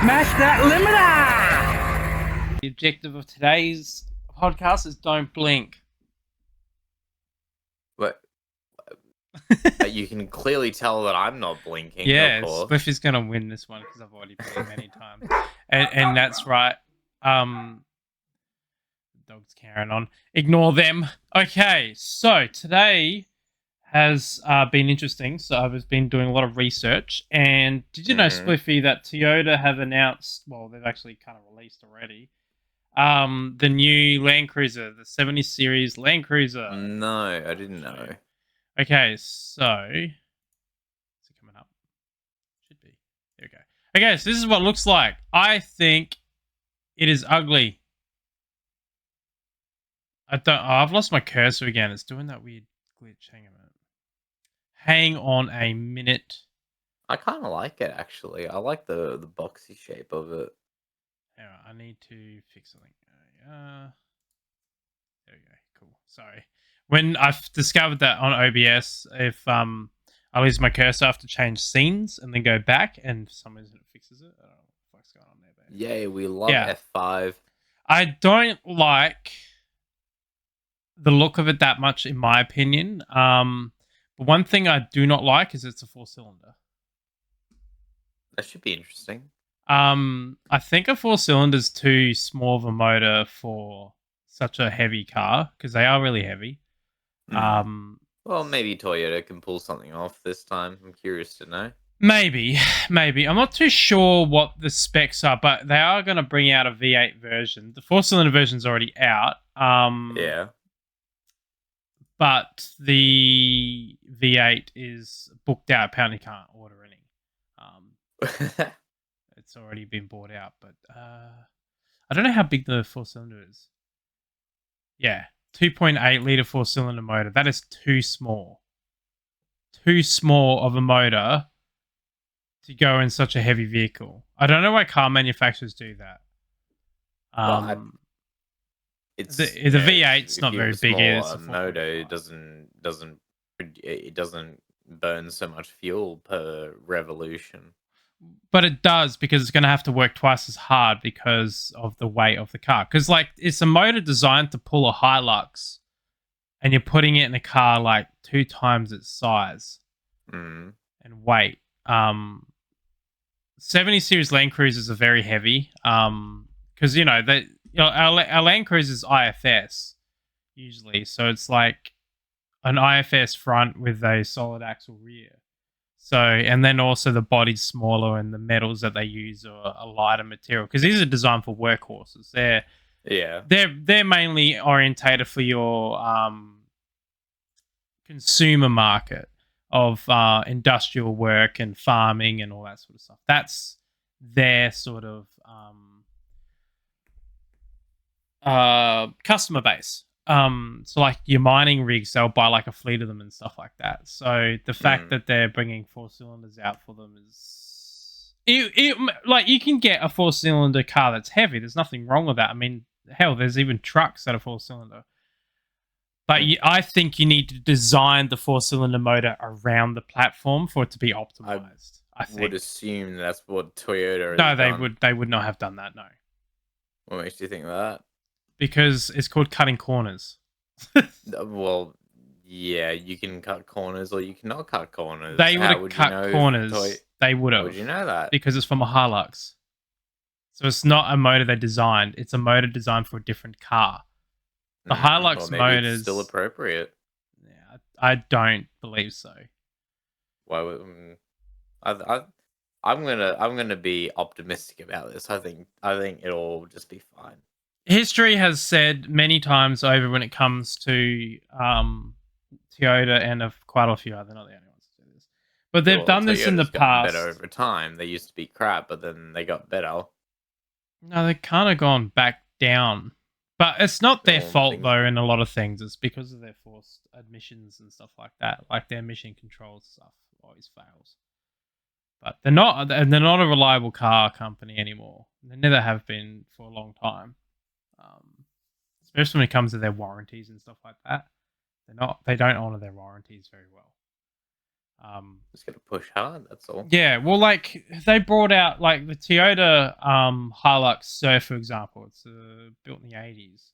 Smash that limiter! The objective of today's podcast is don't blink. But you can clearly tell that I'm not blinking. Yeah, of course. Spliff is going to win this one because I've already beat him many times. And that's right. Dog's carrying on. Ignore them. Okay, so today has been interesting. So I've been doing a lot of research. And did you know, Spliffy, that Toyota have announced, well, they've actually kind of released already, the new Land Cruiser, the 70 Series Land Cruiser. No, I didn't know. Okay, so is it coming up? Should be. There we go. Okay, so this is what it looks like. I think it is ugly. I've lost my cursor again. It's doing that weird glitch. Hang on a minute. I kind of like it, actually. I like the boxy shape of it. Hang on, I need to fix something. There we go. Cool. Sorry. When I've discovered that on OBS, if I lose my cursor, I have to change scenes and then go back, and for some reason it fixes it. I don't know what the fuck's going on there. But Yay, we love F5. I don't like the look of it that much, in my opinion. But one thing I do not like is it's a 4-cylinder. That should be interesting. I think a 4-cylinder is too small of a motor for such a heavy car because they are really heavy. Well, maybe Toyota can pull something off this time. I'm curious to know. Maybe. I'm not too sure what the specs are, but they are going to bring out a V8 version. The 4-cylinder version's already out. Yeah. But the V8 is booked out. Apparently, can't order any. It's already been bought out, but I don't know how big the 4-cylinder is. Yeah, 2.8 liter 4-cylinder motor. That is too small. Too small of a motor to go in such a heavy vehicle. I don't know why car manufacturers do that. It's the V8's not very big. It's a motor. It doesn't burn so much fuel per revolution. But it does, because it's going to have to work twice as hard because of the weight of the car. Because it's a motor designed to pull a Hilux, and you're putting it in a car like 2 times its size and weight. 70 Series Land Cruisers are very heavy. Because our Land Cruiser's IFS usually, so it's like an IFS front with a solid axle rear. So, and then also the body's smaller and the metals that they use are a lighter material, because these are designed for workhorses. They're mainly orientated for your consumer market of industrial work and farming and all that sort of stuff. That's their sort of customer base. So like your mining rigs, they'll buy like a fleet of them and stuff like that. So the fact that they're bringing 4-cylinders out for them is like, you can get a 4-cylinder car that's heavy. There's nothing wrong with that. I mean, hell, there's even trucks that are 4-cylinder. But I think you need to design the 4-cylinder motor around the platform for it to be optimized. I would assume that's what Toyota. They would not have done that. No. What makes you think that? Because it's called cutting corners. Well, yeah, you can cut corners or you cannot cut corners. They would have cut corners. They would have. How would you know that? Because it's from a Hilux. So it's not a motor they designed. It's a motor designed for a different car. The Hilux motors it's still appropriate. Yeah, I don't believe so. Why would I'm gonna be optimistic about this. I think it'll just be fine. History has said many times over, when it comes to Toyota and quite a few other, not the only ones to do this, but they've done this in the past. Better over time. They used to be crap, but then they got better. No, they kind of gone back down, but it's not their fault though. In a lot of things, it's because of their forced admissions and stuff like that. Like their mission control stuff always fails. But they're not a reliable car company anymore. They never have been for a long time. Especially when it comes to their warranties and stuff like that. They don't honor their warranties very well. Just gotta push hard. That's all. Yeah, well, like they brought out like the Toyota Hilux Surf, for example. It's built in the 80s.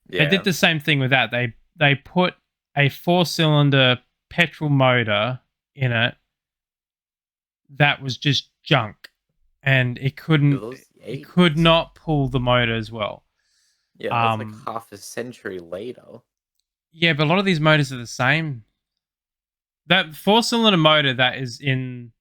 They did Yeah. the same thing with that. They put a four-cylinder petrol motor in it that was just junk, and It was the it could 80s. not pull the motor as well. Yeah, that's like Um, half a century later. yeah, but a lot of these motors are the same. That four-cylinder motor that is in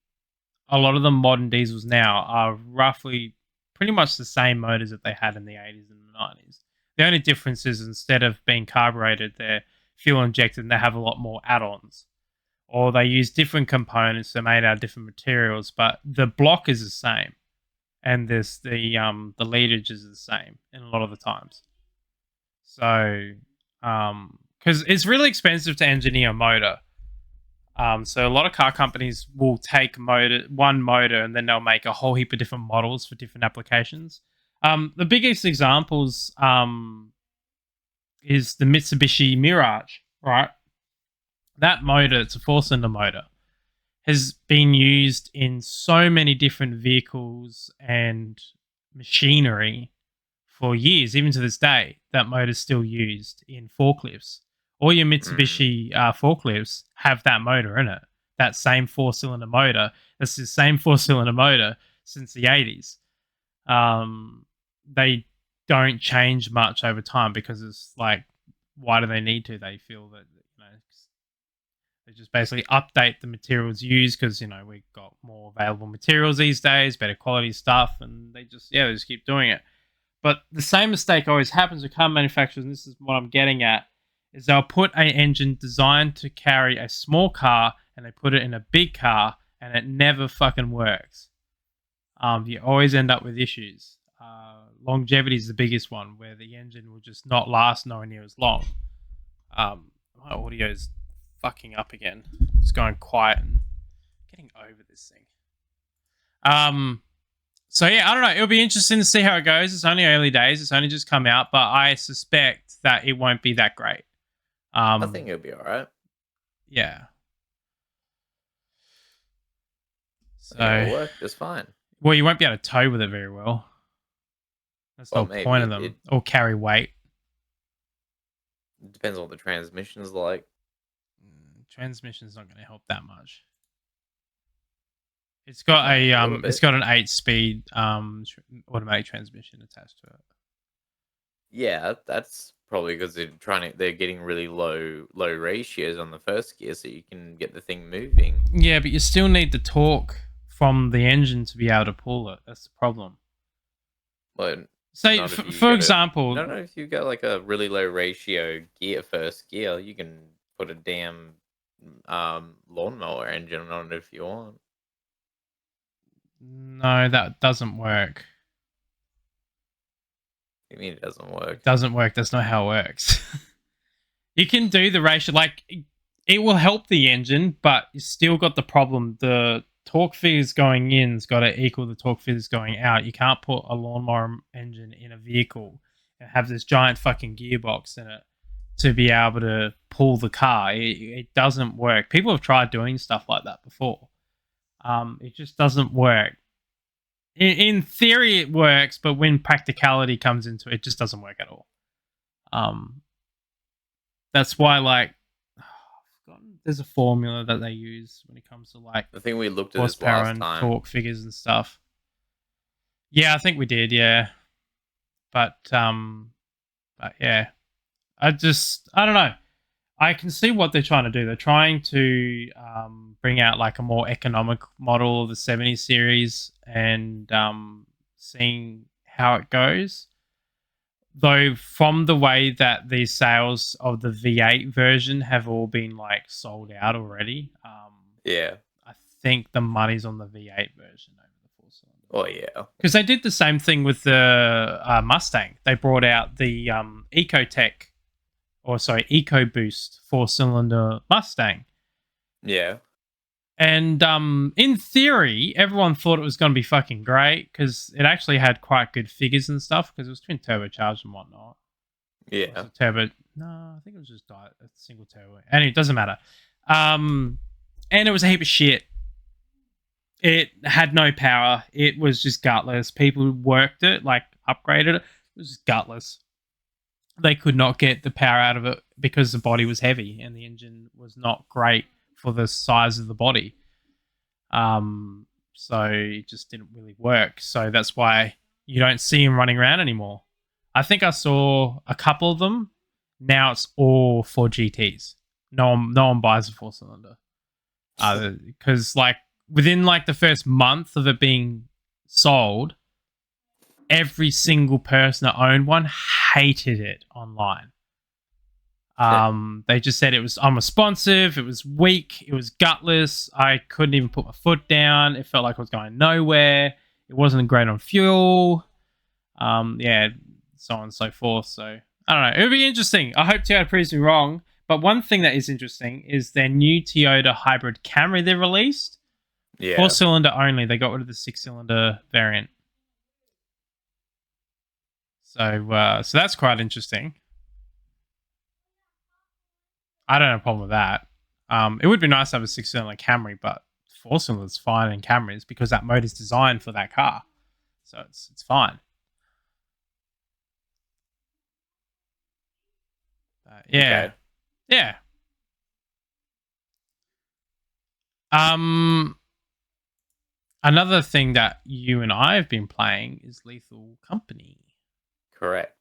a lot of the modern diesels now are roughly pretty much the same motors that they had in the 80s and the 90s. The only difference is instead of being carbureted, they're fuel injected and they have a lot more add-ons. Or they use different components that are made out of different materials, but the block is the same. And the leadage is the same in a lot of the times. So because it's really expensive to engineer a motor. So a lot of car companies will take one motor, and then they'll make a whole heap of different models for different applications. The biggest examples is the Mitsubishi Mirage, right? That motor, it's a four-cylinder motor, has been used in so many different vehicles and machinery for years, even to this day. That motor is still used in forklifts. All your Mm. Mitsubishi forklifts have that motor in it. That same four-cylinder motor. That's the same four-cylinder motor since the 80s. They don't change much over time because it's like, why do they need to? They feel that they just basically update the materials used because we've got more available materials these days, better quality stuff, and they just keep doing it. But the same mistake always happens with car manufacturers, and this is what I'm getting at, is they'll put an engine designed to carry a small car and they put it in a big car and it never fucking works. You always end up with issues. Longevity is the biggest one, where the engine will just not last nowhere near as long. My audio's fucking up again. It's going quiet and getting over this thing. So yeah, I don't know. It'll be interesting to see how it goes. It's only early days. It's only just come out, but I suspect that it won't be that great. I think it'll be alright. Yeah. It'll So, work just fine. well, you won't be able to tow with it very well. That's the Well, whole point maybe of them, or carry weight. it depends on what the transmission's like. Transmission's not going to help that much. It's got A little it's bit. got an 8-speed automatic transmission attached to it. Yeah, that's probably because they're getting really low ratios on the first gear, so you can get the thing moving. Yeah, but you still need the torque from the engine to be able to pull it. That's the problem. But Say, not if you for get a example, no, if you got like a really low ratio first gear, you can put a damn lawnmower engine on it if you want. no, that doesn't work. I mean, it doesn't It work. doesn't work. That's not how it works. You can do the ratio, like it will help the engine, but you still got the problem. The torque figures going in's got to equal the torque figures going out. You can't put a lawnmower engine in a vehicle and have this giant fucking gearbox in it to be able to pull the car. It doesn't work. People have tried doing stuff like that before. It just doesn't work. In theory, it works, but when practicality comes into it, it just doesn't work at all. Um, that's why, like, there's a formula that they use when it comes to like I think we looked at this horsepower last and time. torque figures and stuff. Yeah, I think we did. Yeah, but yeah, I don't know. I can see what they're trying to do. They're trying to bring out like a more economic model of the 70 series and seeing how it goes. Though from the way that the sales of the V8 version have all been like sold out already, Yeah. I think the money's on the V8 version over the four cylinder. Oh yeah. Because they did the same thing with the Mustang. They brought out the EcoTech, or sorry, EcoBoost four-cylinder Mustang. Yeah. And in theory, everyone thought it was going to be fucking great because it actually had quite good figures and stuff because it was twin turbocharged and whatnot. Or was Yeah. it turbo? No, I think it was just a single turbo. Anyway, it doesn't matter. and it was a heap of shit. It had no power. It was just gutless. People who worked it, like upgraded it, it was just gutless. They could not get the power out of it because the body was heavy and the engine was not great for the size of the body. So it just didn't really work. So that's why you don't see them running around anymore. I think I saw a couple of them. Now it's all for GTs. No one buys a 4-cylinder. Because like within like the first month of it being sold, every single person that owned one hated it online. They just said it was unresponsive, it was weak, it was gutless. I couldn't even put my foot down. It felt like I was going nowhere. It wasn't great on fuel. Yeah, so on and so forth. So I don't know. It would be interesting. I hope Toyota proves me wrong. But one thing that is interesting is their new Toyota hybrid Camry they released. Yeah. 4-cylinder only. They got rid of the 6-cylinder variant. So that's quite interesting. I don't have a problem with that. It would be nice to have a 6-cylinder Camry, but 4-cylinder is fine in Camrys because that motor is designed for that car. So it's fine. Yeah. Okay. Yeah. Another thing that you and I have been playing is Lethal Company. Correct.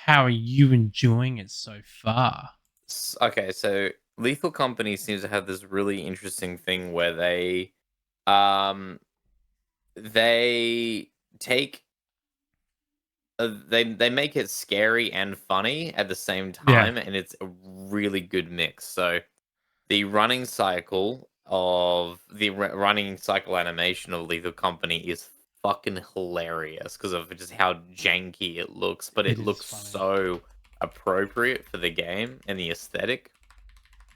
How are you enjoying it so far? Okay, so Lethal Company seems to have this really interesting thing where they take they make it scary and funny at the same time, and it's a really good mix. So the running cycle animation of Lethal Company is fucking hilarious because of just how janky it looks, but it looks funny. so appropriate for the game and the aesthetic.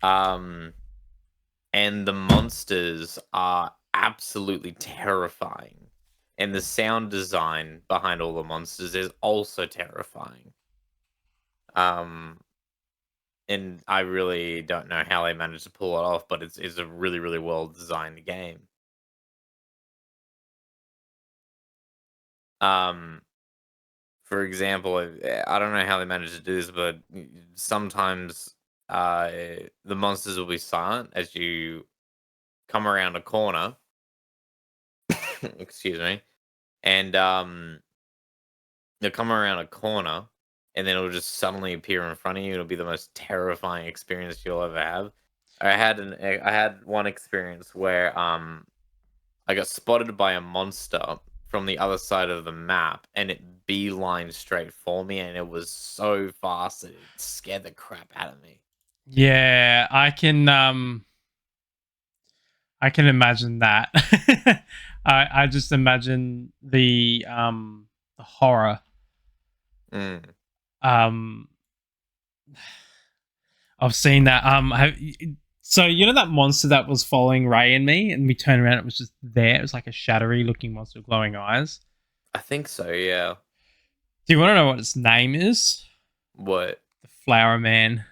And the monsters are absolutely terrifying. And the sound design behind all the monsters is also terrifying. And I really don't know how they managed to pull it off, but it's a really, really well designed game. For example, I don't know how they managed to do this, but sometimes the monsters will be silent as you come around a corner. Excuse me. And they'll come around a corner and then it'll just suddenly appear in front of you. It'll be the most terrifying experience you'll ever have. I had one experience where I got spotted by a monster from the other side of the map, and it beelined straight for me, and it was so fast that it scared the crap out of me. Yeah, I can imagine that. I just imagine the horror. I've seen that. So you know that monster that was following Ray and me, and we turned around, it was just there. It was like a shadowy looking monster with glowing eyes. I think so, yeah. Do you want to know what its name is? What? The Flower Man.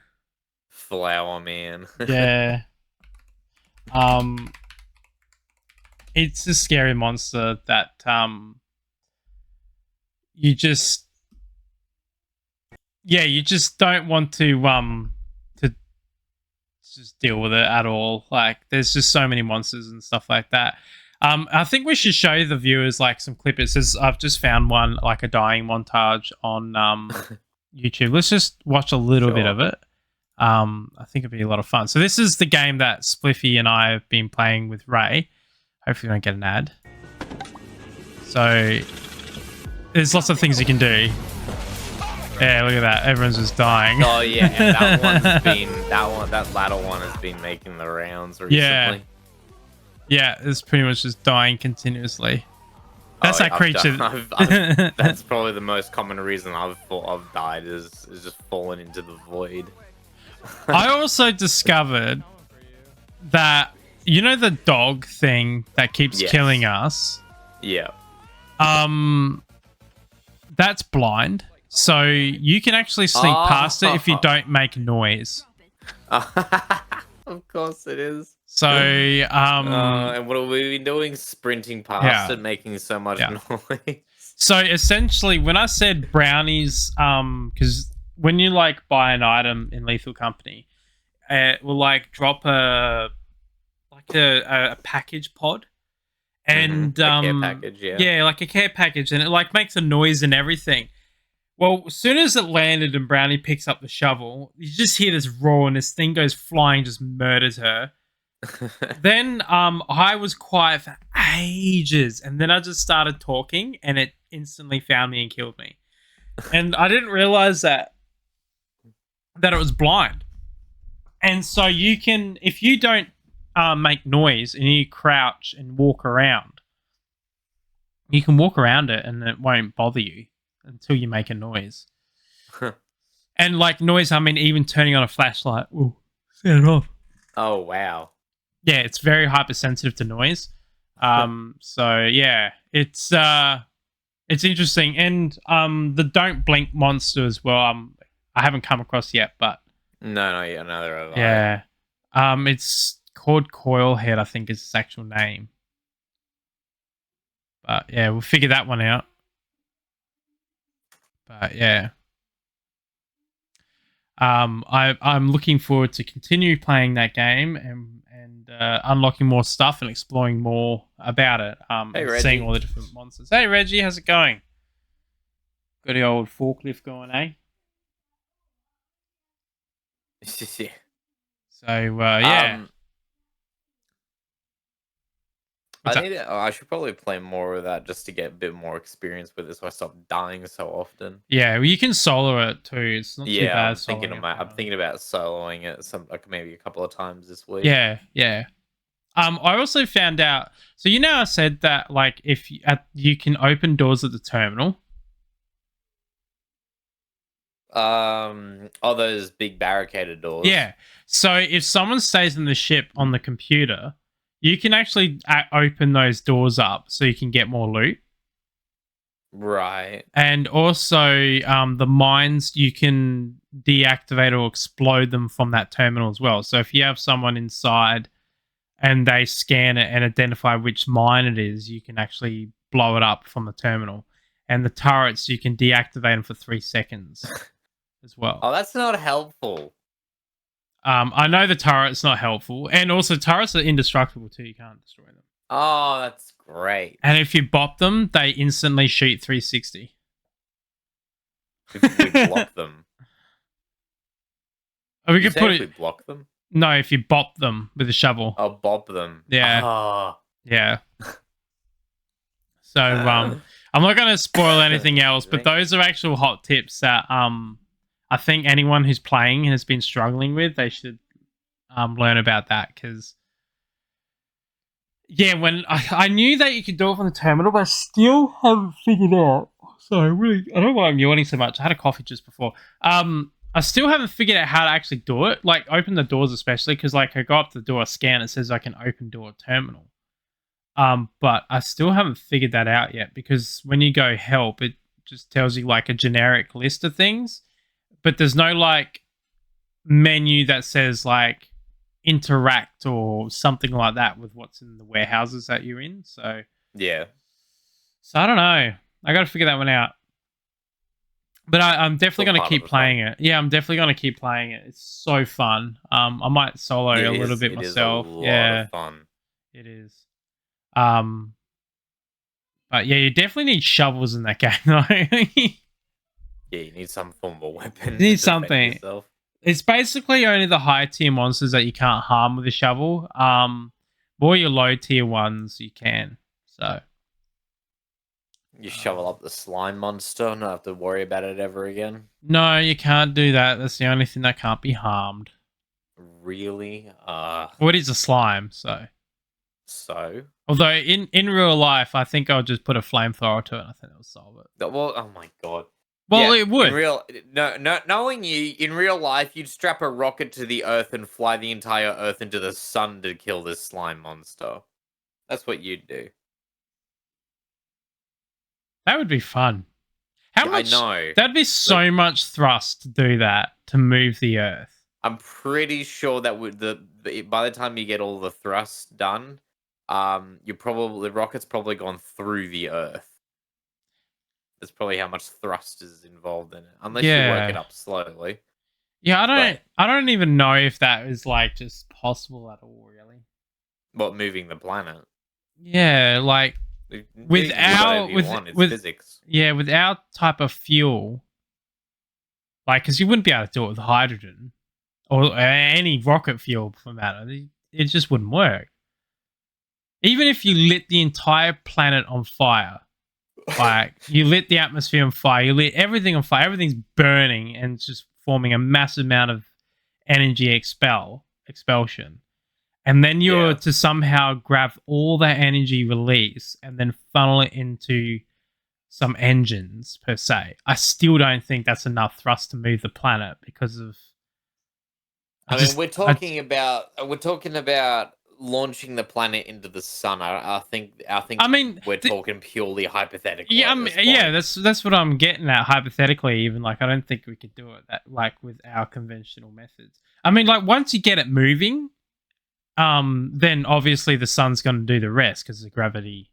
Flower Man. Yeah. It's a scary monster that you just don't want to just deal with it at all. Like there's just so many monsters and stuff like that. I think we should show the viewers like some clips. It says I've just found one, like a dying montage on YouTube. Let's just watch a little bit of it. I think it'd be a lot of fun. So this is the game that Spliffy and I have been playing with Ray. Hopefully we don't get an ad. So there's lots of things you can do. Yeah, look at that. Everyone's just dying. Oh yeah, and that latter one has been making the rounds recently. Yeah, it's pretty much just dying continuously. That's that creature. That's probably the most common reason I've died is just falling into the void. I also discovered that you know the dog thing that keeps killing us. Yeah. That's blind, so you can actually sneak past it if you don't make noise. Of course it is. So And what have we been doing? Sprinting past yeah. it, making so much Yeah. noise. So essentially, when I said brownies, because when you like buy an item in Lethal Company, it will like drop a package pod, and A care package, yeah. yeah, like a care package, and it like makes a noise and everything. Well, as soon as it landed and Brownie picks up the shovel, you just hear this roar and this thing goes flying, just murders her. Then I was quiet for ages, and then I just started talking, and it instantly found me and killed me. And I didn't realize that it was blind. And so you can, if you don't make noise and you crouch and walk around, you can walk around it and it won't bother you until you make a noise. And like noise, I mean, even turning on a flashlight will set it off. Oh wow. Yeah, it's very hypersensitive to noise. So yeah, it's interesting. And the don't blink monster as well. I haven't come across yet, but No, yeah, another of yeah, it's called Coilhead, I think is its actual name. But yeah, we'll figure that one out. But yeah. I'm looking forward to continue playing that game and unlocking more stuff and exploring more about it. Hey, And Reggie. seeing all the different monsters. Hey Reggie, how's it going? Got the old forklift going, eh? Yeah. So yeah. What's up? I should probably play more of that just to get a bit more experience with it, so I stop dying so often. Yeah, well, you can solo it too. It's not too Yeah, bad. I'm thinking about soloing it like maybe a couple of times this week. Yeah, yeah. I also found out. So you know, I said that like if you can open doors at the terminal. All those big barricaded doors. Yeah. So if someone stays in the ship on the computer, you can actually open those doors up so you can get more loot. Right. And also, the mines, you can deactivate or explode them from that terminal as well. So if you have someone inside and they scan it and identify which mine it is, you can actually blow it up from the terminal. And the turrets, you can deactivate them for 3 seconds as well. Oh, that's not helpful. I know the turret's not helpful, and also turrets are indestructible too. You can't destroy them. Oh, that's great. And if you bop them, they instantly shoot 360. If we block them. Or we could put If we it. block them? No, if you bop them with a shovel. Oh, bop them. Yeah. Oh. Yeah. So I'm not going to spoil anything else, but those are actual hot tips that I think anyone who's playing has been struggling with. They should learn about that because. Yeah, when I knew that you could do it from the terminal, but I still haven't figured out. Sorry, really, I don't know why I'm yawning so much. I had a coffee just before. I still haven't figured out how to actually do it. Like open the doors, especially because like I go up to the door, scan, it says I can open door terminal. But I still haven't figured that out yet because when you go help, it just tells you like a generic list of things, but there's no like menu that says like interact or something like that with what's in the warehouses that you're in. So yeah. So I don't know. I got to figure that one out. But I'm definitely going to keep playing it. Yeah, I'm definitely going to keep playing it. It's so fun. I might solo a little bit myself. It is a lot of fun. It is. But yeah, you definitely need shovels in that game, though. Yeah, you need some form of a weapon. You need something. Yourself. It's basically only the high tier monsters that you can't harm with a shovel. All your low tier ones you can. So you shovel up the slime monster, not have to worry about it ever again. No, you can't do that. That's the only thing that can't be harmed. Really? Well, it is a slime, so. Although in real life, I think I'll just put a flamethrower to it. And I think that'll solve it. Well, oh my god. Well, yeah, it would. Knowing you, in real life, you'd strap a rocket to the Earth and fly the entire Earth into the sun to kill this slime monster. That's what you'd do. That would be fun. How much? I know. That'd be so much thrust to do that, to move the Earth. I'm pretty sure that would by the time you get all the thrust done, the rocket's probably gone through the Earth. That's probably how much thrust is involved in it, unless you work it Yeah. up slowly. Yeah, But I don't even know if that is like just possible at all, really. what moving the planet? Yeah, like You can do whatever you want. It's with physics. yeah, with our type of fuel, like because you wouldn't be able to do it with hydrogen or any rocket fuel for matter. It just wouldn't work. Even if you lit the entire planet on fire, like you lit the atmosphere on fire, you lit everything on fire, everything's burning and it's just forming a massive amount of energy expulsion. And then you're Yeah. to somehow grab all that energy release and then funnel it into some engines per se. I still don't think that's enough thrust to move the planet because of I I mean, just I we're talking about launching the planet into the sun. I I think mean we're talking purely hypothetical yeah, at this yeah, point. that's what I'm getting at hypothetically even like I don't think we could do it that like with our conventional methods. I mean like once you get it moving, then obviously the sun's going to do the rest because the gravity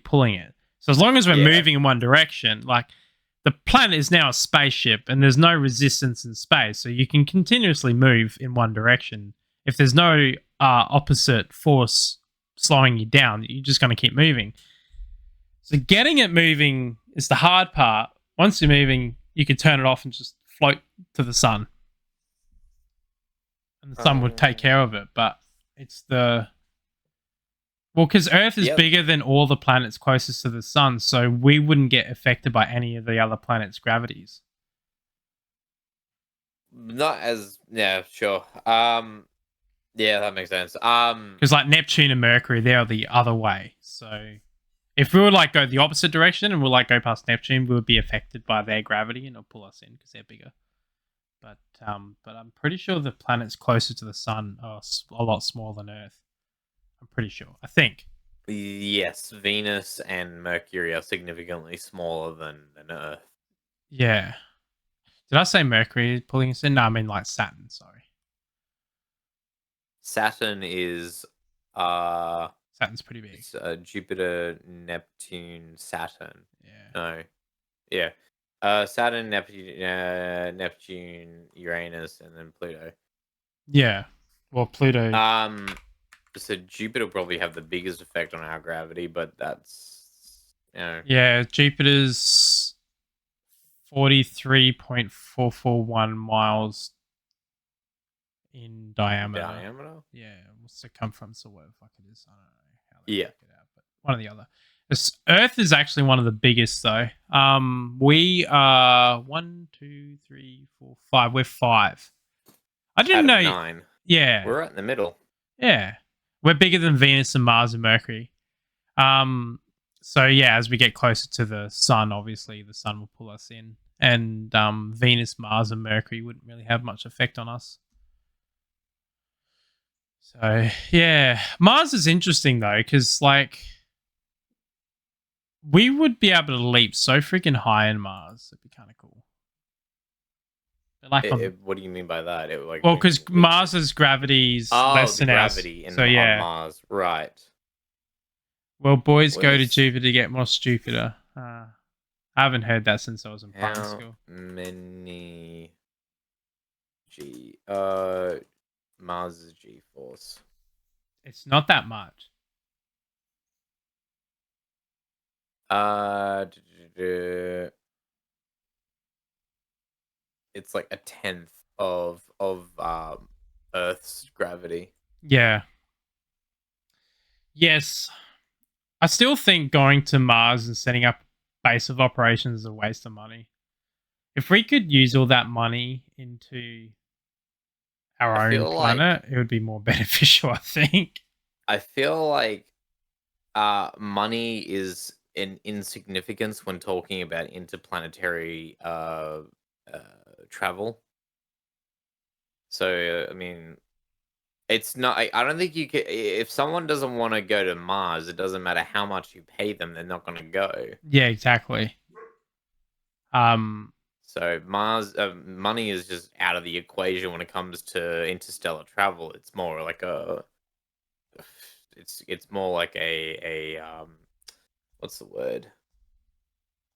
pulling it. So as long as we're Yeah. moving in one direction, like the planet is now a spaceship and there's no resistance in space, so you can continuously move in one direction. If there's no opposite force slowing you down, you're just going to keep moving. So getting it moving is the hard part. Once you're moving, you can turn it off and just float to the sun, and the sun would take Um. care of it. But it's the well, because Earth is Yep. bigger than all the planets closest to the sun, so we wouldn't get affected by any of the other planets' gravities. Not as yeah. Sure. Yeah, that makes sense. Because like Neptune and Mercury, they're the other way. So if we would like go the opposite direction and we'll like go past Neptune, we would be affected by their gravity and it'll pull us in because they're bigger. But I'm pretty sure the planets closer to the sun are a lot smaller than Earth. I'm pretty sure. I think. Yes, Venus and Mercury are significantly smaller than Earth. Yeah. Did I say Mercury pulling us in? No, I mean like Saturn. Sorry, Saturn is uh Saturn's pretty big. it's Jupiter, Neptune, Saturn. Yeah. No, yeah, Saturn, Neptune, Uranus, and then Pluto. Yeah. Well, Pluto. Um, so Jupiter will probably have the biggest effect on our gravity, but that's Yeah, Jupiter's 43.441 miles in diameter. diameter. Yeah, circumference or whatever the fuck it is. I don't know how they Yeah, work it out, but one or the other. Earth is actually one of the biggest though. We are one, two, three, four, five. We're five. I didn't out of know. 9, Yeah, we're right in the middle. yeah. We're bigger than Venus and Mars and Mercury. Um, so yeah, as we get closer to the sun, obviously the sun will pull us in, and Venus, Mars, and Mercury wouldn't really have much effect on us. So yeah, Mars is interesting though, because like we would be able to leap so freaking high in Mars. It'd be kind of cool. But like on What do you mean by that? Like well, we because Mars's gravity's oh, less the than ours. gravity So on yeah. Mars, right? Well, boys What go to is Jupiter to get more stupider. I haven't heard that since I was in primary how school. many G Mars's G force? It's not that much. Uh, it's like a tenth of Earth's gravity. Yeah. Yes. I still think going to Mars and setting up base of operations is a waste of money. If we could use all that money into I our own feel like planet, it would be more beneficial, I think. I feel like money is an insignificance when talking about interplanetary travel. So I mean, it's not. I don't think you can. If someone doesn't want to go to Mars, it doesn't matter how much you pay them; they're not going to go. Yeah, exactly. Um So Mars, money is just out of the equation when it comes to interstellar travel. It's more like a, it's more like what's the word?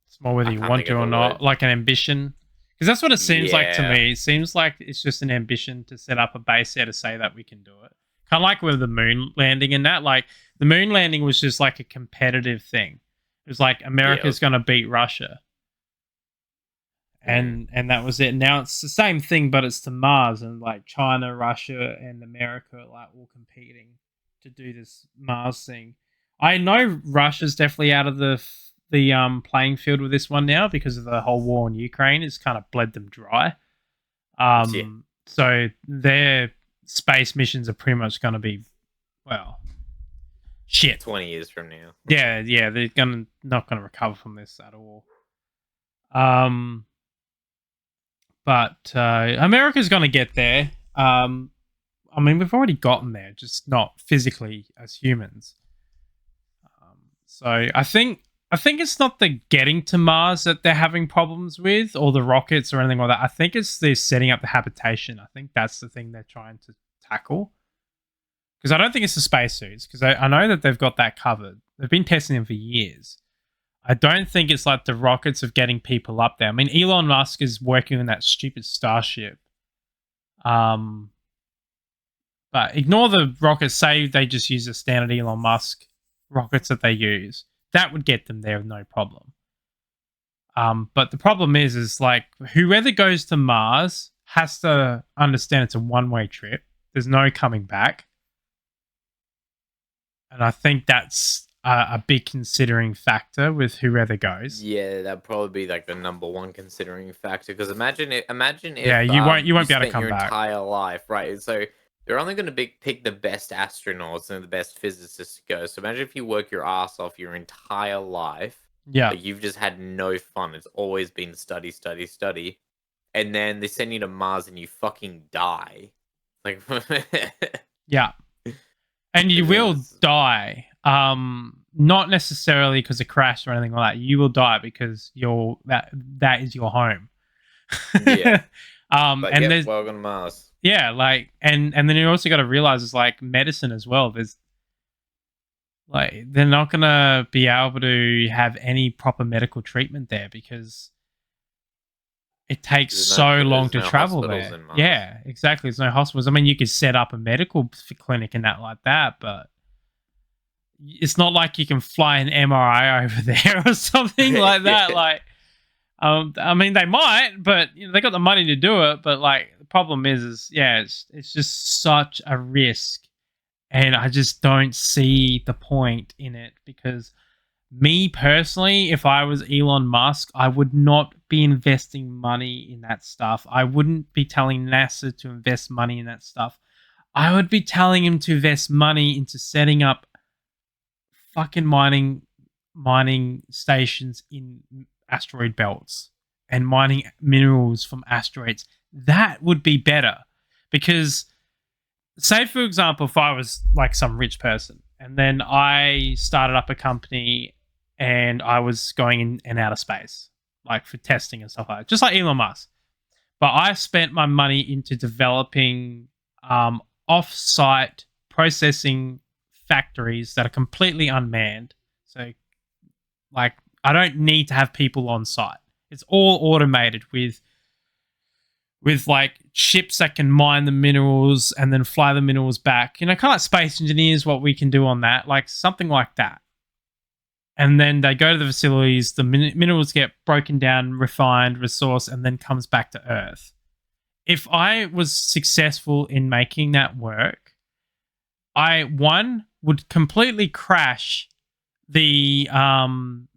It's more whether I you can't want think to of or the not, word. like an ambition. Because that's what it seems like to Yeah, me. It seems like it's just an ambition to set up a base there to say that we can do it. Kind of like with the moon landing and that. Like the moon landing was just like a competitive thing. It was like yeah, it America's was. going to beat Russia, Mm, and that was it. Now it's the same thing, but it's to Mars, and like China, Russia, and America are like all competing to do this Mars thing. I know Russia's definitely out of the playing field with this one now because of the whole war in Ukraine. It's kind of bled them dry. yeah, So their space missions are pretty much going to be, well, shit. 20 years from now. Yeah, they're gonna not gonna recover from this at all. Um, but America's gonna get there. I mean, we've already gotten there, just not physically as humans. So I think it's not the getting to Mars that they're having problems with, or the rockets or anything like that. I think it's the setting up the habitation. I think that's the thing they're trying to tackle. Because I don't think it's the spacesuits, because I know that they've got that covered. They've been testing them for years. I don't think it's like the rockets of getting people up there. I mean, Elon Musk is working on that stupid Starship. Um, but ignore the rockets. Say they just use the standard Elon Musk rockets that they use. That would get them there, no problem. But the problem is like whoever goes to Mars has to understand it's a one-way trip. There's no coming back, and I think that's a big considering factor with whoever goes. Yeah, that'd probably be like the number one considering factor. Because imagine Yeah, if you won't you be able to spent come your back. entire life, right? So they're only going to pick the best astronauts and the best physicists to go. So imagine if you work your ass off your entire life, Yeah, like you've just had no fun. It's always been study, study, study, and then they send you to Mars and you fucking die. Like, yeah. And you will it's die. Not necessarily because of crash or anything like that. You will die because that is your home. yeah, like And yep, there's welcome to Mars. yeah, like and then you also got to realize it's like medicine as well. There's like they're not gonna be able to have any proper medical treatment there because it takes so long There's to no travel hospitals there. in Mars. Yeah, exactly. There's no hospitals. I mean, you could set up a medical clinic and that like that, but it's not like you can fly an MRI over there or something like that. Yeah. Like, I mean, they might, but they got the money to do it. But like, the problem is yeah, it's just such a risk, and I just don't see the point in it because me personally, if I was Elon Musk, I would not be investing money in that stuff. I wouldn't be telling NASA to invest money in that stuff. I would be telling him to invest money into setting up fucking mining stations in asteroid belts and mining minerals from asteroids. That would be better because say for example if I was like some rich person and then I started up a company and I was going in and out of space like for testing and stuff like that, just like Elon Musk. But I spent my money into developing off-site processing factories that are completely unmanned. So, like, I don't need to have people on site. It's all automated with like ships that can mine the minerals and then fly the minerals back. You know, kind of like space engineers. What we can do on that, like something like that. And then they go to the facilities. The minerals get broken down, refined, resourced, and then comes back to Earth. If I was successful in making that work, I one would completely crash the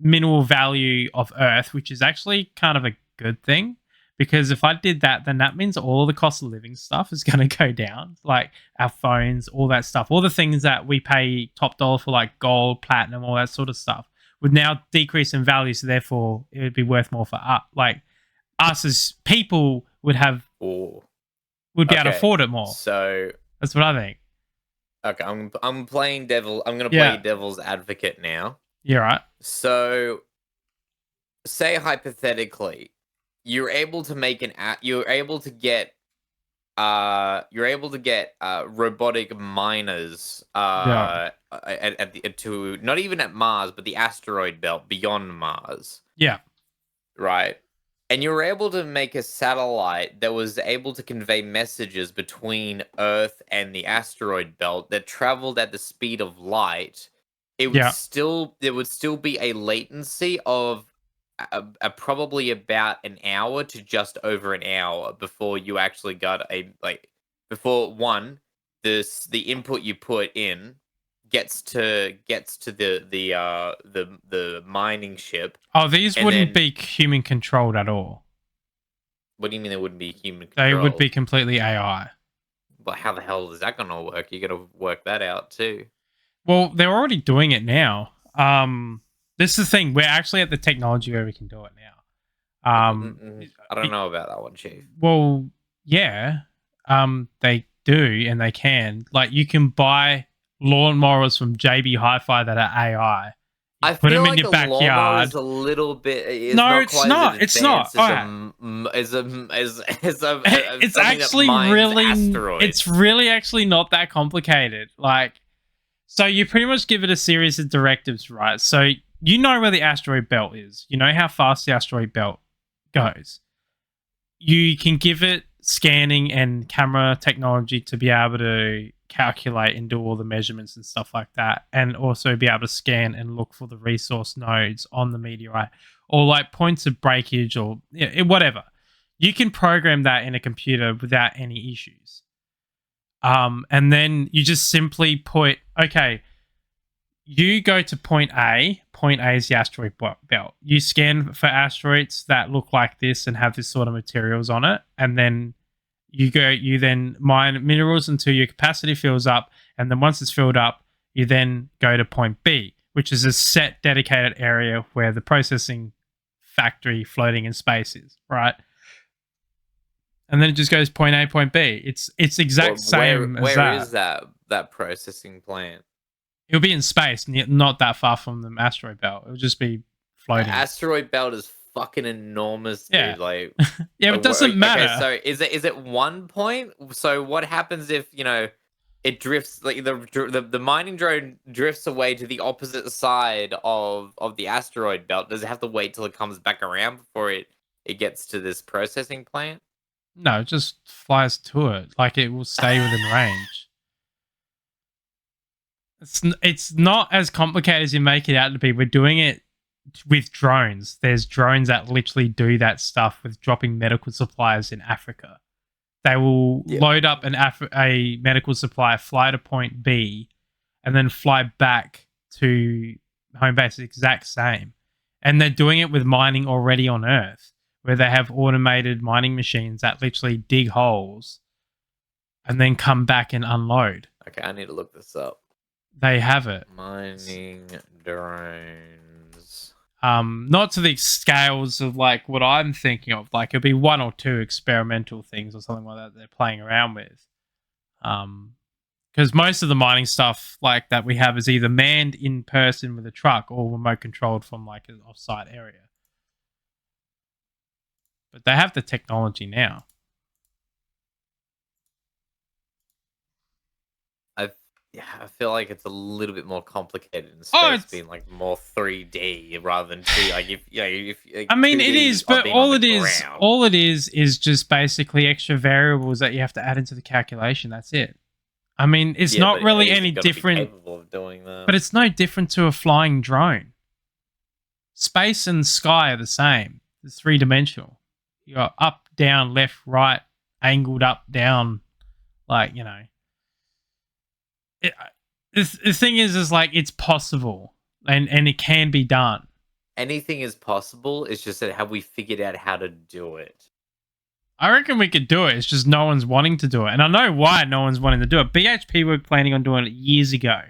mineral value of Earth, which is actually kind of a good thing because if I did that, then that means all the cost of living stuff is going to go down, like our phones, all that stuff, all the things that we pay top dollar for, like gold, platinum, all that sort of stuff, would now decrease in value. So therefore, it would be worth more for us. Like us as people Oh, would be able to okay. afford it more. So, That's what I think. okay, I'm playing devil. I'm gonna play Yeah, devil's advocate now. you're right. So, say hypothetically, you're able to make you're able to get robotic miners Yeah. at the to not even at Mars, but the asteroid belt beyond Mars, Yeah. right? And you were able to make a satellite that was able to convey messages between Earth and the asteroid belt that traveled at the speed of light. Yeah. There would still be a latency of probably about an hour to just over an hour before you actually got before one the input you put in gets to the mining ship, Oh, these and wouldn't then be human controlled at all. what do you mean they wouldn't be human They would be controlled? completely AI. But how the hell is that gonna work? You gotta work that out too. Well, they're already doing it now. This is the thing. We're actually at the technology where we can do it now. I don't know about that one, Chief. Well, yeah, they do and they can. Like, you can buy lawnmowers from JB Hi-Fi that are AI. You I put them feel in like your a lawnmower backyard. is a little bit is No, not it's quite as not. It's not. advanced All as right. It's something that actually mines really. It's asteroids. really actually not that complicated. Like, so you pretty much give it a series of directives, right? So you know where the asteroid belt is. You know how fast the asteroid belt goes. You can give it scanning and camera technology to be able to calculate and do all the measurements and stuff like that, and also be able to scan and look for the resource nodes on the meteorite or like points of breakage or whatever. You can program that in a computer without any issues. And then you just simply put, okay, you go to point A. Point A is the asteroid belt. You scan for asteroids that look like this and have this sort of materials on it, and then you then mine minerals until your capacity fills up, and then once it's filled up, you then go to point B, which is a set dedicated area where the processing factory floating in space is, right? And then it just goes point A, point B. It's Well, exact same as where that. is that processing plant? It'll be in space, not that far from the asteroid belt. It'll just be floating. Asteroid belt is fucking enormous, Yeah. dude. Like, Yeah, it doesn't okay, matter. so is it one point? So what happens if it drifts like the mining drone drifts away to the opposite side of the asteroid belt? Does it have to wait till it comes back around before it gets to this processing plant? No, it just flies to it. Like, it will stay within range. It's not as complicated as you make it out to be. We're doing it with drones. There's drones that literally do that stuff with dropping medical supplies in Africa. They will Yeah. load up a medical supply, fly to point B, and then fly back to home base. Exact same. And they're doing it with mining already on Earth, where they have automated mining machines that literally dig holes and then come back and unload. Okay, I need to look this up. They have it. Mining drones. Not to the scales of like what I'm thinking of. Like, it'll be one or two experimental things or something like that they're playing around with. Because most of the mining stuff like that we have is either manned in person with a truck or remote controlled from like an off-site area. But they have the technology now. I feel like it's a little bit more complicated in Oh, space, being like more 3D rather than 2. Like if like I mean, 2D it is, on but being on the ground. all it is just basically extra variables that you have to add into the calculation. That's it. I mean, it's Yeah, not but really is it any gonna be different, capable of doing that? but it's no different to a flying drone. Space and sky are the same. It's three-dimensional. You got up, down, left, right, angled up, down. Like, it, the thing is like it's possible and it can be done. Anything is possible. It's just that have we figured out how to do it? I reckon we could do it. It's just no one's wanting to do it. And I know why no one's wanting to do it. BHP were planning on doing it years ago.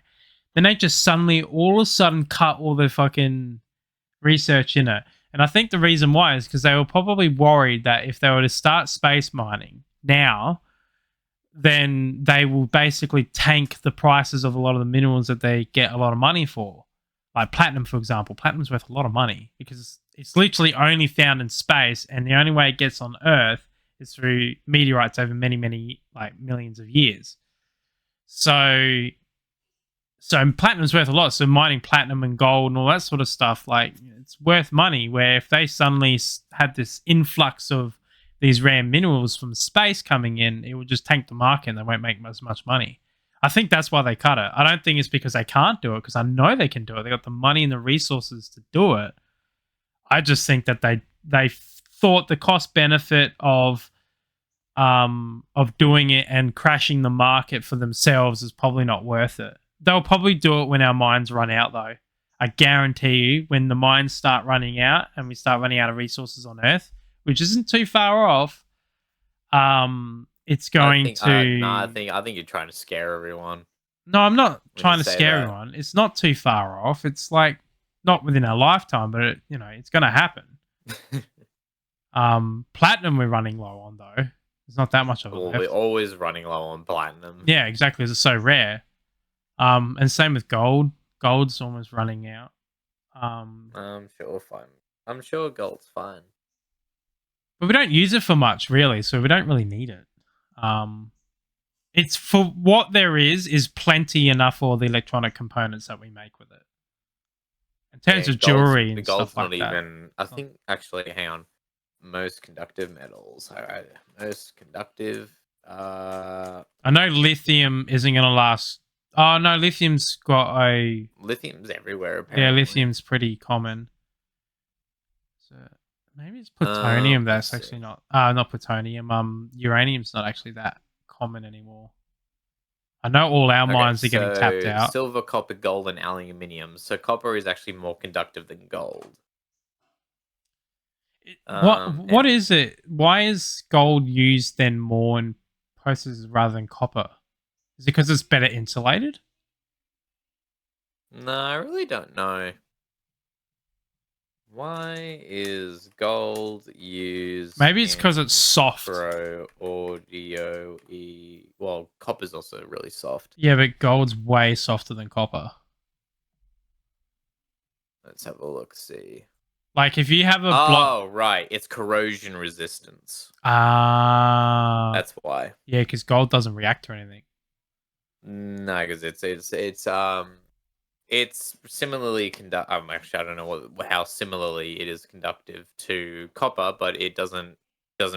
Then they just suddenly, all of a sudden, cut all the fucking research in it. And I think the reason why is because they were probably worried that if they were to start space mining now, then they will basically tank the prices of a lot of the minerals that they get a lot of money for. Like platinum, for example. Platinum's worth a lot of money because it's literally only found in space, and the only way it gets on Earth is through meteorites over many, many like millions of years. So platinum's worth a lot. So mining platinum and gold and all that sort of stuff, like it's worth money. Where if they suddenly had this influx of these rare minerals from space coming in, it would just tank the market and they won't make as much money. I think that's why they cut it. I don't think it's because they can't do it, because I know they can do it. They got the money and the resources to do it. I just think that they thought the cost benefit of doing it and crashing the market for themselves is probably not worth it. They'll probably do it when our mines run out, though. I guarantee you, when the mines start running out and we start running out of resources on Earth, which isn't too far off, it's going to. No, I think you're trying to scare everyone. No, I'm not when trying you to say scare that. everyone. It's not too far off. It's like not within our lifetime, but it's going to happen. Platinum we're running low on, though. There's not that much of it Well, left. we're always running low on platinum. Yeah, exactly. It's so rare. And same with gold. Gold's almost running out. I'm sure fine. I'm sure gold's fine. But we don't use it for much, really, so we don't really need it. It's for what there is plenty enough for the electronic components that we make with it. In terms of jewelry and stuff like that. Even. I think actually, hang on. Most conductive metals. All right. Most conductive. I know lithium isn't going to last. Oh no, lithium's got a. Lithium's everywhere. Apparently. Yeah, lithium's pretty common. So maybe it's plutonium. That's actually not. Not plutonium. Uranium's not actually that common anymore. I know all our mines are getting tapped out. Silver, copper, gold, and aluminium. So copper is actually more conductive than gold. What is it? Why is gold used then more in processes rather than copper? Is it because it's better insulated? No, I really don't know. Why is gold used? Maybe it's because it's soft. Audio. Well, copper's also really soft. Yeah, but gold's way softer than copper. Let's have a look. See. Like if you have a block. Oh, right. It's corrosion resistance. That's why. Yeah, because gold doesn't react to anything. No, because it's similarly actually, I don't know how similarly it is conductive to copper, but it doesn't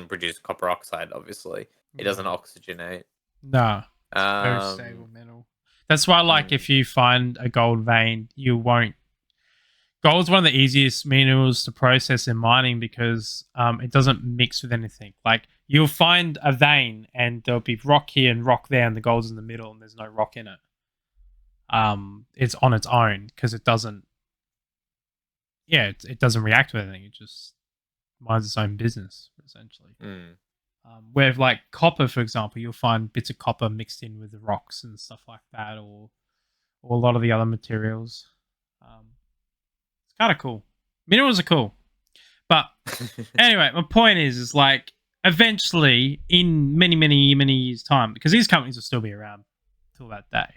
produce copper oxide. Obviously, it doesn't oxygenate. No, it's a very stable metal. That's why, like, if you find a gold vein, you won't. Gold's one of the easiest minerals to process in mining because it doesn't mix with anything. Like, you'll find a vein and there'll be rock here and rock there, and the gold's in the middle, and there's no rock in it. It's on its own because it doesn't. Yeah, it doesn't react with anything. It just minds its own business, essentially. Where, like, copper, for example, you'll find bits of copper mixed in with the rocks and stuff like that, or a lot of the other materials. It's kind of cool. Minerals are cool. But anyway, my point is like, eventually, in many, many, many years' time, because these companies will still be around till that day,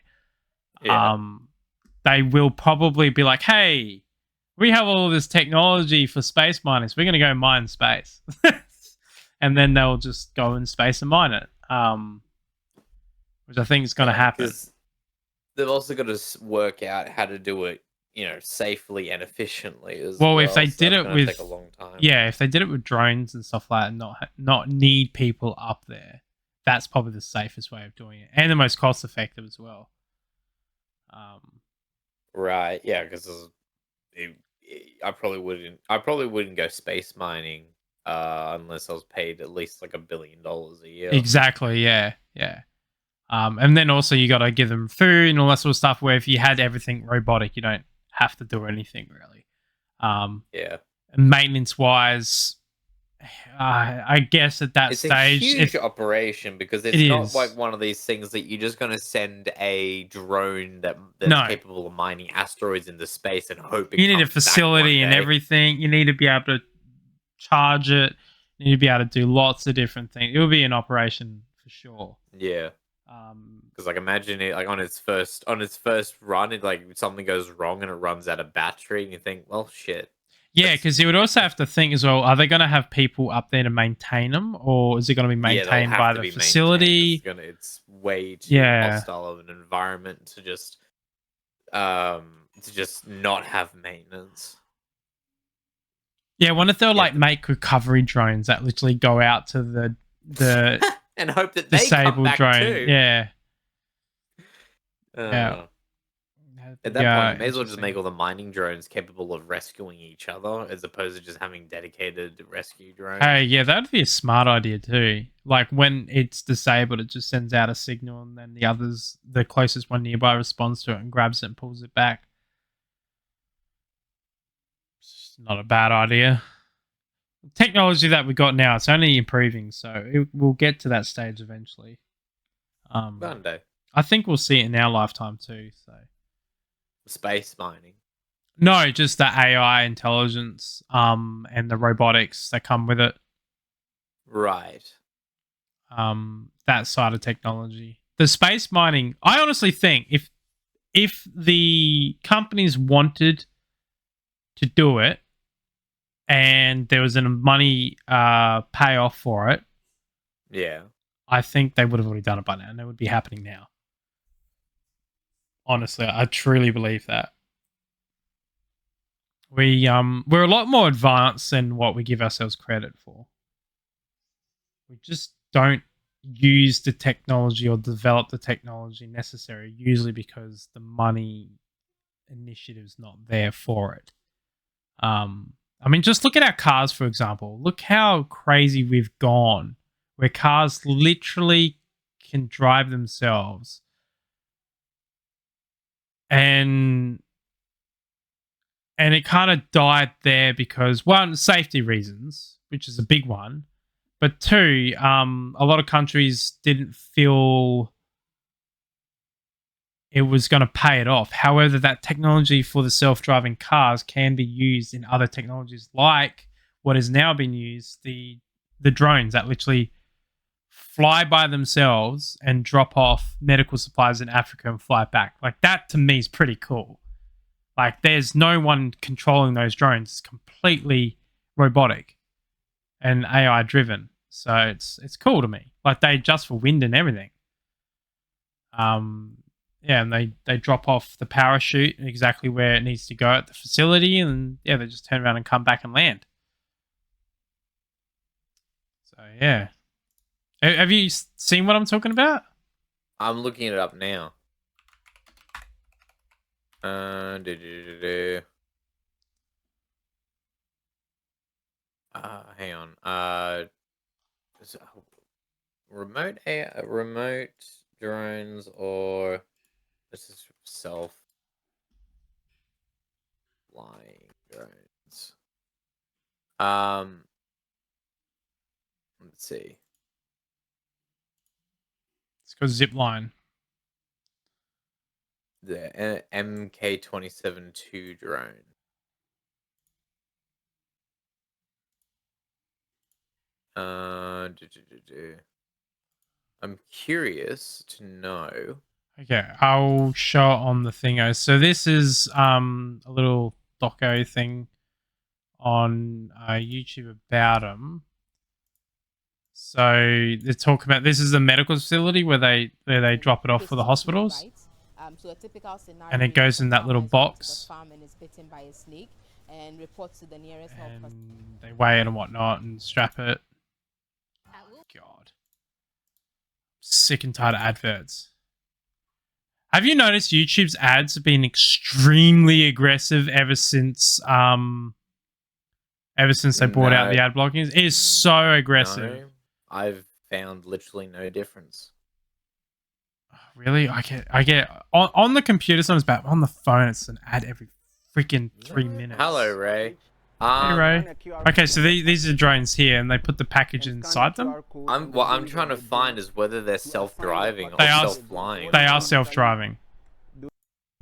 they will probably be like, hey, we have all this technology for space mining, so we're going to go mine space. And then they'll just go in space and mine it, which I think is going to happen. They've also got to work out how to do it, safely and efficiently as well. If they did it with, take a long time. Yeah, if they did it with drones and stuff like that, and not need people up there, that's probably the safest way of doing it, and the most cost effective as well. Right, yeah, because I probably wouldn't go space mining unless I was paid at least like $1 billion a year. Exactly, yeah. And then also you got to give them food and all that sort of stuff. Where if you had everything robotic, you don't have to do anything really. Yeah. And maintenance wise, I guess at that stage, it's a huge operation because it's not like one of these things that you're just going to send a drone that's capable of mining asteroids into space and hope. You need a facility and everything. You need to be able to charge it. You need to be able to do lots of different things. It will be an operation for sure. Yeah. Because like imagine it like on its first run, it like something goes wrong and it runs out of battery, and you think, well, shit. Yeah, because you would also have to think as well, are they going to have people up there to maintain them, or is it going to be Yeah, they'll maintained have by to the be facility? maintained. It's way too Yeah. hostile of an environment to just not have maintenance. Yeah, I wonder if they'll You have like to- make recovery drones that literally go out to the and hope that they come disabled back drone. too. Yeah. Yeah. Uh, At that point, Yeah, you may as well just make interesting. all the mining drones capable of rescuing each other, as opposed to just having dedicated rescue drones. Hey, yeah, that'd be a smart idea too. Like when it's disabled, it just sends out a signal, and then the closest one nearby, responds to it and grabs it and pulls it back. It's not a bad idea. Technology that we got now, it's only improving, so we'll get to that stage eventually. One day, I think we'll see it in our lifetime too. So space mining. no, just the AI intelligence, and the robotics that come with it. Right. That side of technology. The space mining, I honestly think if the companies wanted to do it and there was a money payoff for it, Yeah. I think they would have already done it by now and it would be happening now. Honestly, I truly believe that. We're a lot more advanced than what we give ourselves credit for. We just don't use the technology or develop the technology necessary, usually because the money initiative's not there for it. I mean, just look at our cars, for example. Look how crazy we've gone, where cars literally can drive themselves. And it kind of died there because, one, safety reasons, which is a big one. But two, a lot of countries didn't feel it was going to pay it off. However, that technology for the self-driving cars can be used in other technologies, like what has now been used, the drones that literally fly by themselves and drop off medical supplies in Africa and fly back. Like that to me is pretty cool. Like there's no one controlling those drones. It's completely robotic and AI driven. So it's cool to me. Like they adjust for wind and everything. Yeah, and they drop off the parachute exactly where it needs to go at the facility, and yeah, they just turn around and come back and land. So yeah, have you seen what I'm talking about? I'm looking it up now. Hang on. So, remote drones, or this is self flying drones. Let's see. It's called Zipline. The MK-27-2 drone. I'm curious to know. Okay, I'll show it on the thingo. So this is a little doco thing on YouTube about them. So they're talking about, this is a medical facility where they drop it off for the hospitals. So a typical scenario, And it goes in that little box. The farm and is bitten by a snake and reports to the nearest health And hospital. they weigh it and whatnot and strap it. God. Sick and tired of adverts. Have you noticed YouTube's ads have been extremely aggressive ever since they brought out the ad blocking? It is so aggressive. No, I've found literally no difference. Really? I get on the computer sometimes, but on the phone it's an ad every freaking 3 minutes. Hello, Ray. Hey, Ray. Okay, so these are drones here, and they put the package inside them. What I'm trying to find is whether they're self-driving or They are- self-flying. They are self-driving.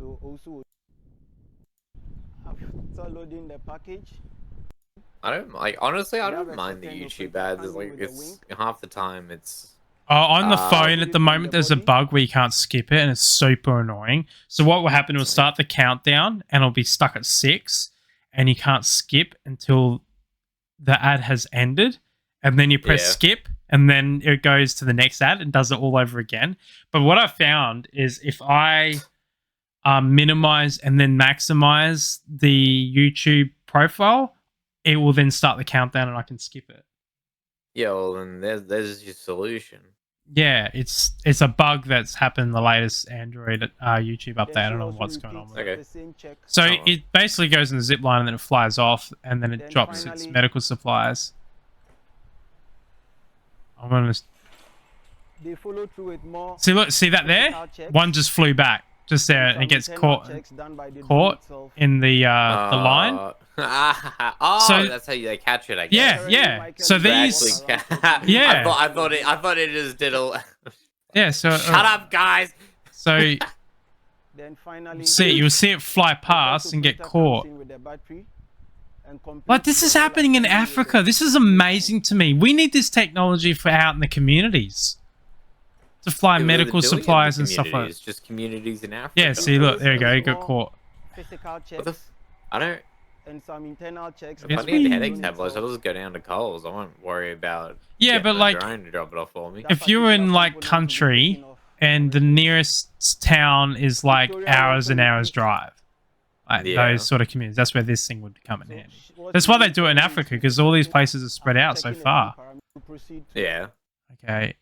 So also after loading the package, I don't like, honestly. I You have don't a mind the second YouTube operator ads. It's handle like with the it's wing. half the time it's On the phone at the Leaving moment, the there's a body. bug where you can't skip it, and it's super annoying. So what will happen? It will start the countdown, and it'll be stuck at 6, and you can't skip until the ad has ended, and then you press Yeah. skip, and then it goes to the next ad and does it all over again. But what I found is if I minimize and then maximize the YouTube profile, it will then start the countdown and I can skip it. Yeah, well, then there's your solution. Yeah, it's a bug that's happened in the latest Android YouTube update. I don't know what's going on with it. Okay. The same check. So Oh. it basically goes in the zip line and then it flies off and then it Then drops its finally- medical supplies. I'm gonna They follow through with more. see. Look, see that there? physical checks One just flew back, just there, and some it gets internal caught checks done by the drone caught itself. in the line. Oh, So- that's how they catch it, I guess. Yeah. So They these, actually Yeah. I thought it just did a. yeah. So Shut up, guys. So Then finally, you'll see it fly the past and get photo caught. comes in with the battery and complete Like this is the whole happening in activity with Africa. the- This is amazing to me. We need this technology for out in the communities to fly Yeah, medical they're doing it in supplies the and stuff like communities, that. just communities in Africa. Yeah, see, look, there you go. You got More caught. Physical What checks the I don't. and some internal checks. If Yes, I need we- headache tablets, I'll just go down to Coles. I won't worry about. Yeah, getting but a like, drone to drop it off for me. That if you're in particular like component will be country taken off and the already. nearest town is like Victoria hours and Welcome hours Beach. drive, like Yeah. those sort of communities, that's where this thing would come in So handy. what That's you why they need do it in to Africa, is because all these to- places are spread out so checking the far. parameters to proceed to Yeah, Okay,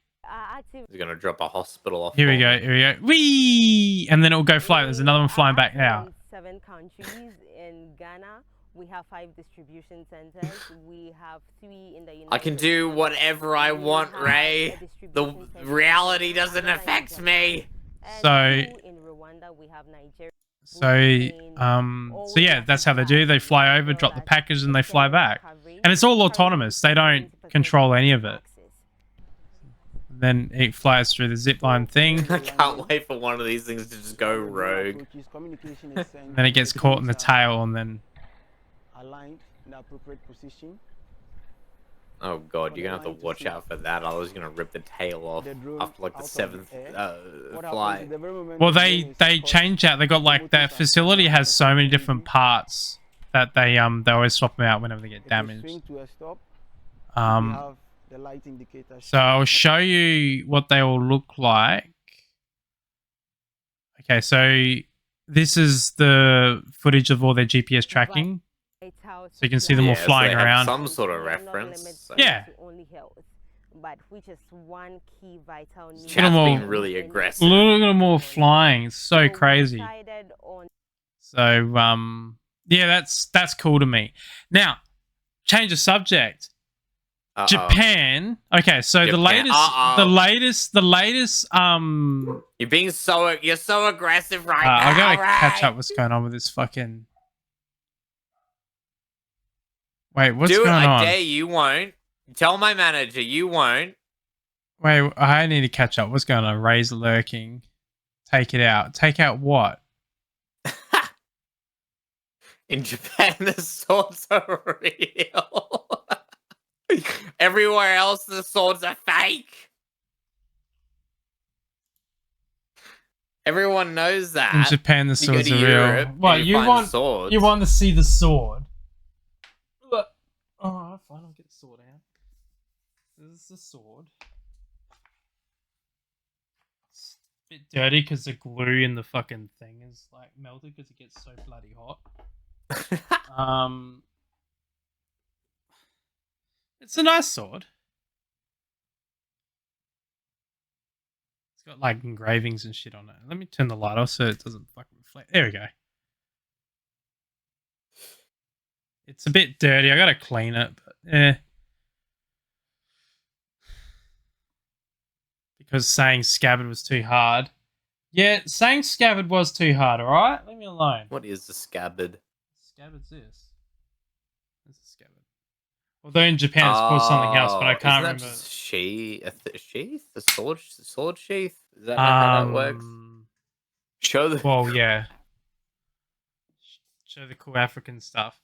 he's gonna drop a hospital off. here we for go. me. Here we go. Whee! And then it'll go fly. There's another one flying back now. In 7 countries. In Ghana, we have 5 distribution centers. We have 3 in the United I can do whatever I We want, have Ray. a The distribution center reality in doesn't Ghana, affect Nigeria. me. And So- 2 in Rwanda, we have Nigeria. So yeah, that's how they do. They fly over, drop the package, and they fly back. And it's all autonomous. They don't control any of it. Then it flies through the zip line thing. I can't wait for one of these things to just go rogue. Communication is sent, Then it gets the caught in the drones are tail, and then aligned in the appropriate position. Oh god, you're gonna have to watch out for that. I was gonna rip the tail off The drone after like out the of 7th air. What happens flight. is the very moment well, the they drone is they caught, change out. They got like that facility has so many different parts that they always swap them out whenever they get it will damaged. swing to a stop. We Um, have the light indicator so I'll show you what they all look like. Okay, so this is the footage of all their GPS tracking. So you can see them all Yeah, so flying they have around. some sort of reference. So Yeah. But which is one key vital need. Chat's all- being really aggressive. Look at them all flying. It's so we crazy. decided on So yeah, that's cool to me. Now, change of subject. Uh-oh. Japan. Okay, so the Japan. latest, the latest. You're so aggressive right I now. gotta catch Ray. up. What's going on with this fucking? Wait, what's Do it, going I on? dare you won't. Tell my manager you won't. Wait, I need to catch up. What's going on? Ray's lurking. Take it out. Take out what? In Japan, the swords are real. Everywhere else, the swords are fake. Everyone knows that. In Japan, the You go swords to are Europe real. and What you find swords. You want to see the sword? Look. Oh, fine. I'll get the sword out. This is the sword. It's a bit dirty because the glue in the fucking thing is like melted because it gets so bloody hot. It's a nice sword. It's got like engravings and shit on it. Let me turn the light off so it doesn't fucking reflect. There we go. It's a bit dirty. I gotta clean it, but because saying scabbard was too hard. Yeah, saying scabbard was too hard, alright? Leave me alone. What is the scabbard? Scabbard's this. This is scabbard. Although in Japan it's called something else, but I can't isn't that remember. just sheath? The sword sheath? Is that how that works? Show the. Well, yeah. Show the cool African stuff.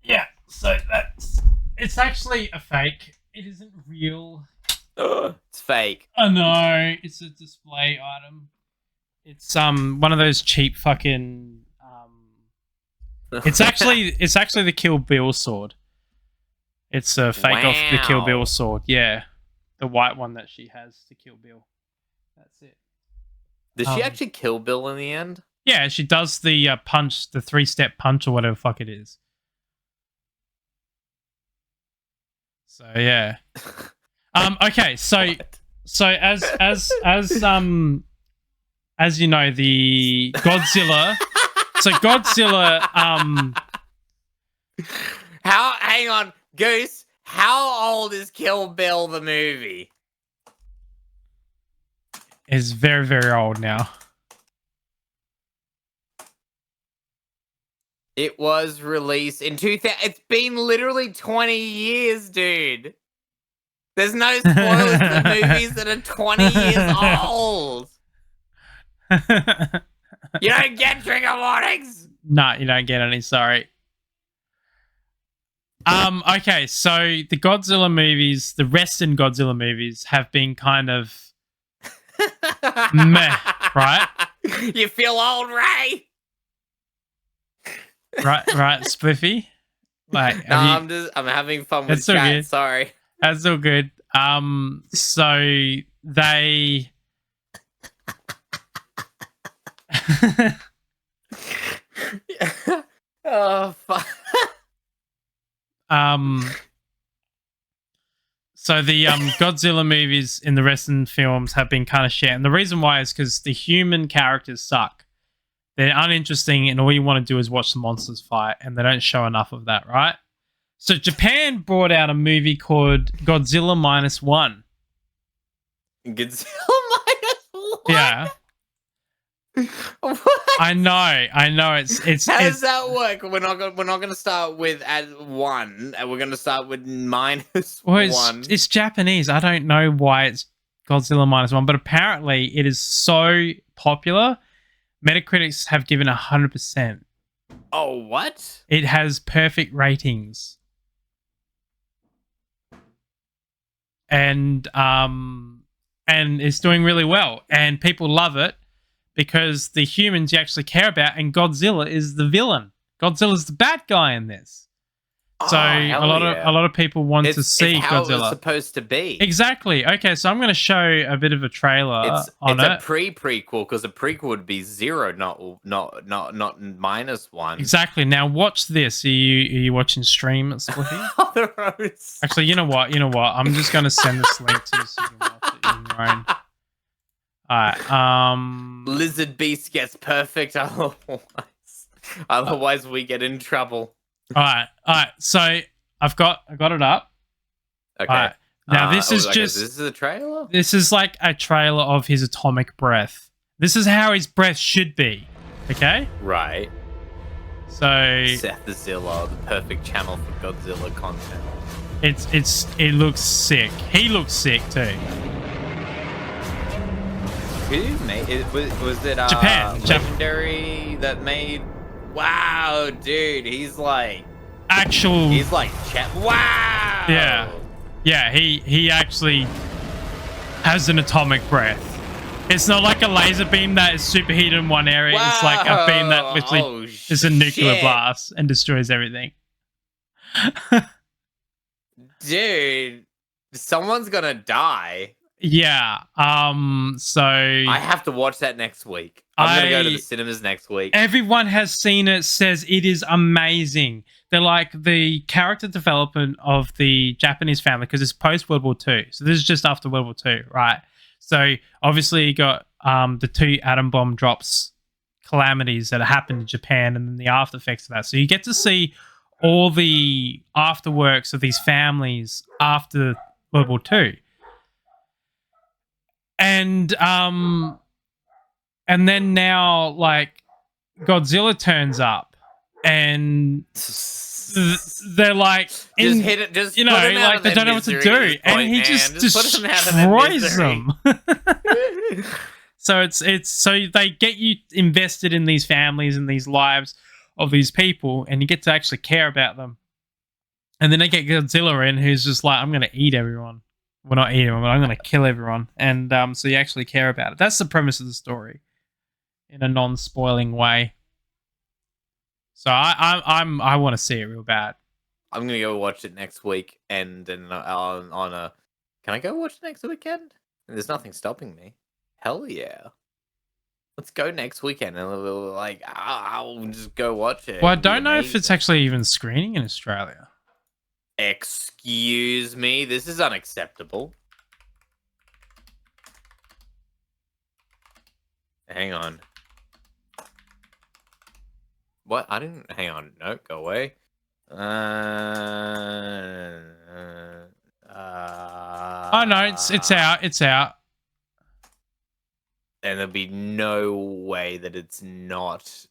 Yeah, so it's actually a fake. It isn't real. It's fake. I know, it's a display item. It's one of those cheap fucking It's actually the Kill Bill sword. It's a fake off the Kill Bill Wow. sword. Yeah, the white one that she has to Kill Bill. That's it. Does she actually kill Bill in the end? Yeah, she does the punch, the 3-step punch or whatever the fuck it is. So yeah. Okay, so What? so as you know, the Godzilla. So Godzilla Hang on, Goose, how old is Kill Bill the movie? is very, very old now. It was released in 2000. It's been literally 20 years, dude. There's no spoilers for movies that are 20 years old. You don't get trigger warnings. Nah, you don't get any, sorry. Okay, so the Godzilla movies, the Western Godzilla movies have been kind of meh, right? You feel old, Ray? Right, Spliffy? Like, No, have I'm having fun with That's so chat. good. Sorry. that's all good. So they Oh fuck. So the Godzilla movies in the Western films have been kind of shit, and the reason why is because the human characters suck. They're uninteresting, and all you want to do is watch the monsters fight, and they don't show enough of that, right? So Japan brought out a movie called Godzilla Minus One. Godzilla minus one. Yeah, What? I know. It's How does that work? We're not gonna start with at 1, and we're gonna start with minus well, 1. it's Japanese. I don't know why it's Godzilla Minus One, but apparently it is so popular. Metacritics have given 100%. Oh, what? It has perfect ratings. And it's doing really well, and people love it because the humans you actually care about, and Godzilla is the villain. Godzilla's the bad guy in this. So a lot of people want to see it's how Godzilla. it's supposed to be. Exactly. Okay, so I'm going to show a bit of a trailer on it's it. a prequel because a prequel would be 0, not minus 1. Exactly. Now watch this. Are you watching stream, Spliffy? Actually, you know what? I'm just going to send this link to you so you can watch it in your own. Alright. Lizard Beast gets perfect otherwise we get in trouble. Alright. So I got it up. Okay. Alright. Now this is okay, just so this is a trailer? this is like a trailer of his atomic breath. This is how his breath should be. Okay? Right. So Seth the Zilla, the perfect channel for Godzilla content. it looks sick. He looks sick too. Who made it? Was it Japan. Legendary that made? Wow, dude, he's like wow. Yeah. He actually has an atomic breath. It's not like a laser beam that is superheated in one area. It's like a beam that literally is a nuclear blast and destroys everything. Dude, someone's gonna die. Yeah. So I have to watch that next week. I'm gonna go to the cinemas next week. Everyone has seen it, says it is amazing. They're like the character development of the Japanese family, because it's post World War II. So this is just after World War II, right? So obviously you got the 2 atom bomb drops calamities that happened in Japan, and then the after effects of that. So you get to see all the afterworks of these families after World War II. And then now, like, Godzilla turns up, and they're like, just hit it, just you know, put him out like of they their don't know what to misery do, at this and point, he man. just put him out of their destroys misery. them. So it's so they get you invested in these families and these lives of these people, and you get to actually care about them. And then they get Godzilla in, who's just like, I'm going to eat everyone. Well, not eat everyone, but I'm going to kill everyone. And so you actually care about it. That's the premise of the story, in a non-spoiling way. So I want to see it real bad. I'm gonna go watch it next week, and then on a. Can I go watch it next weekend? There's nothing stopping me. Hell yeah! Let's go next weekend, and I'll just go watch it. Well, I It'll be don't know if it's amazing. actually even screening in Australia. Excuse me, this is unacceptable. Hang on. What? I didn't. Hang on. No, go away. Oh no, it's out. It's out. And there'll be no way that it's not.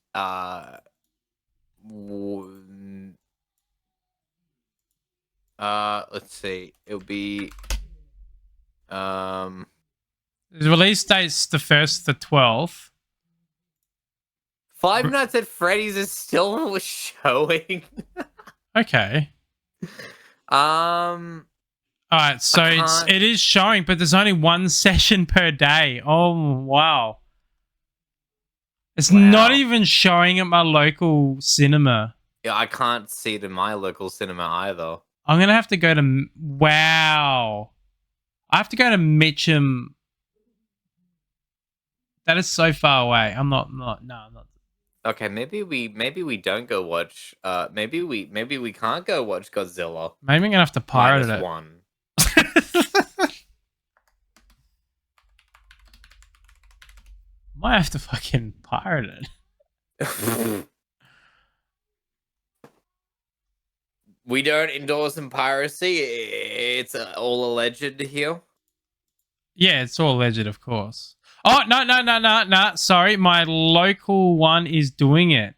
Let's see. It'll be. The release date's the 1st, the 12th. Five Nights at Freddy's is still showing. Okay. All right, so it is showing, but there's only one session per day. Oh wow. It's not even showing at my local cinema. Yeah, I can't see it in my local cinema either. I'm gonna have to go to wow. I have to go to Mitcham. That is so far away. I'm not. No, I'm not. Okay, maybe we don't go watch. Maybe we can't go watch Godzilla. Maybe I'm gonna have to pirate it. -1. Might have to fucking pirate it. We don't endorse in piracy. It's all alleged here. Yeah, it's all alleged, of course. Oh, no. Sorry, my local one is doing it.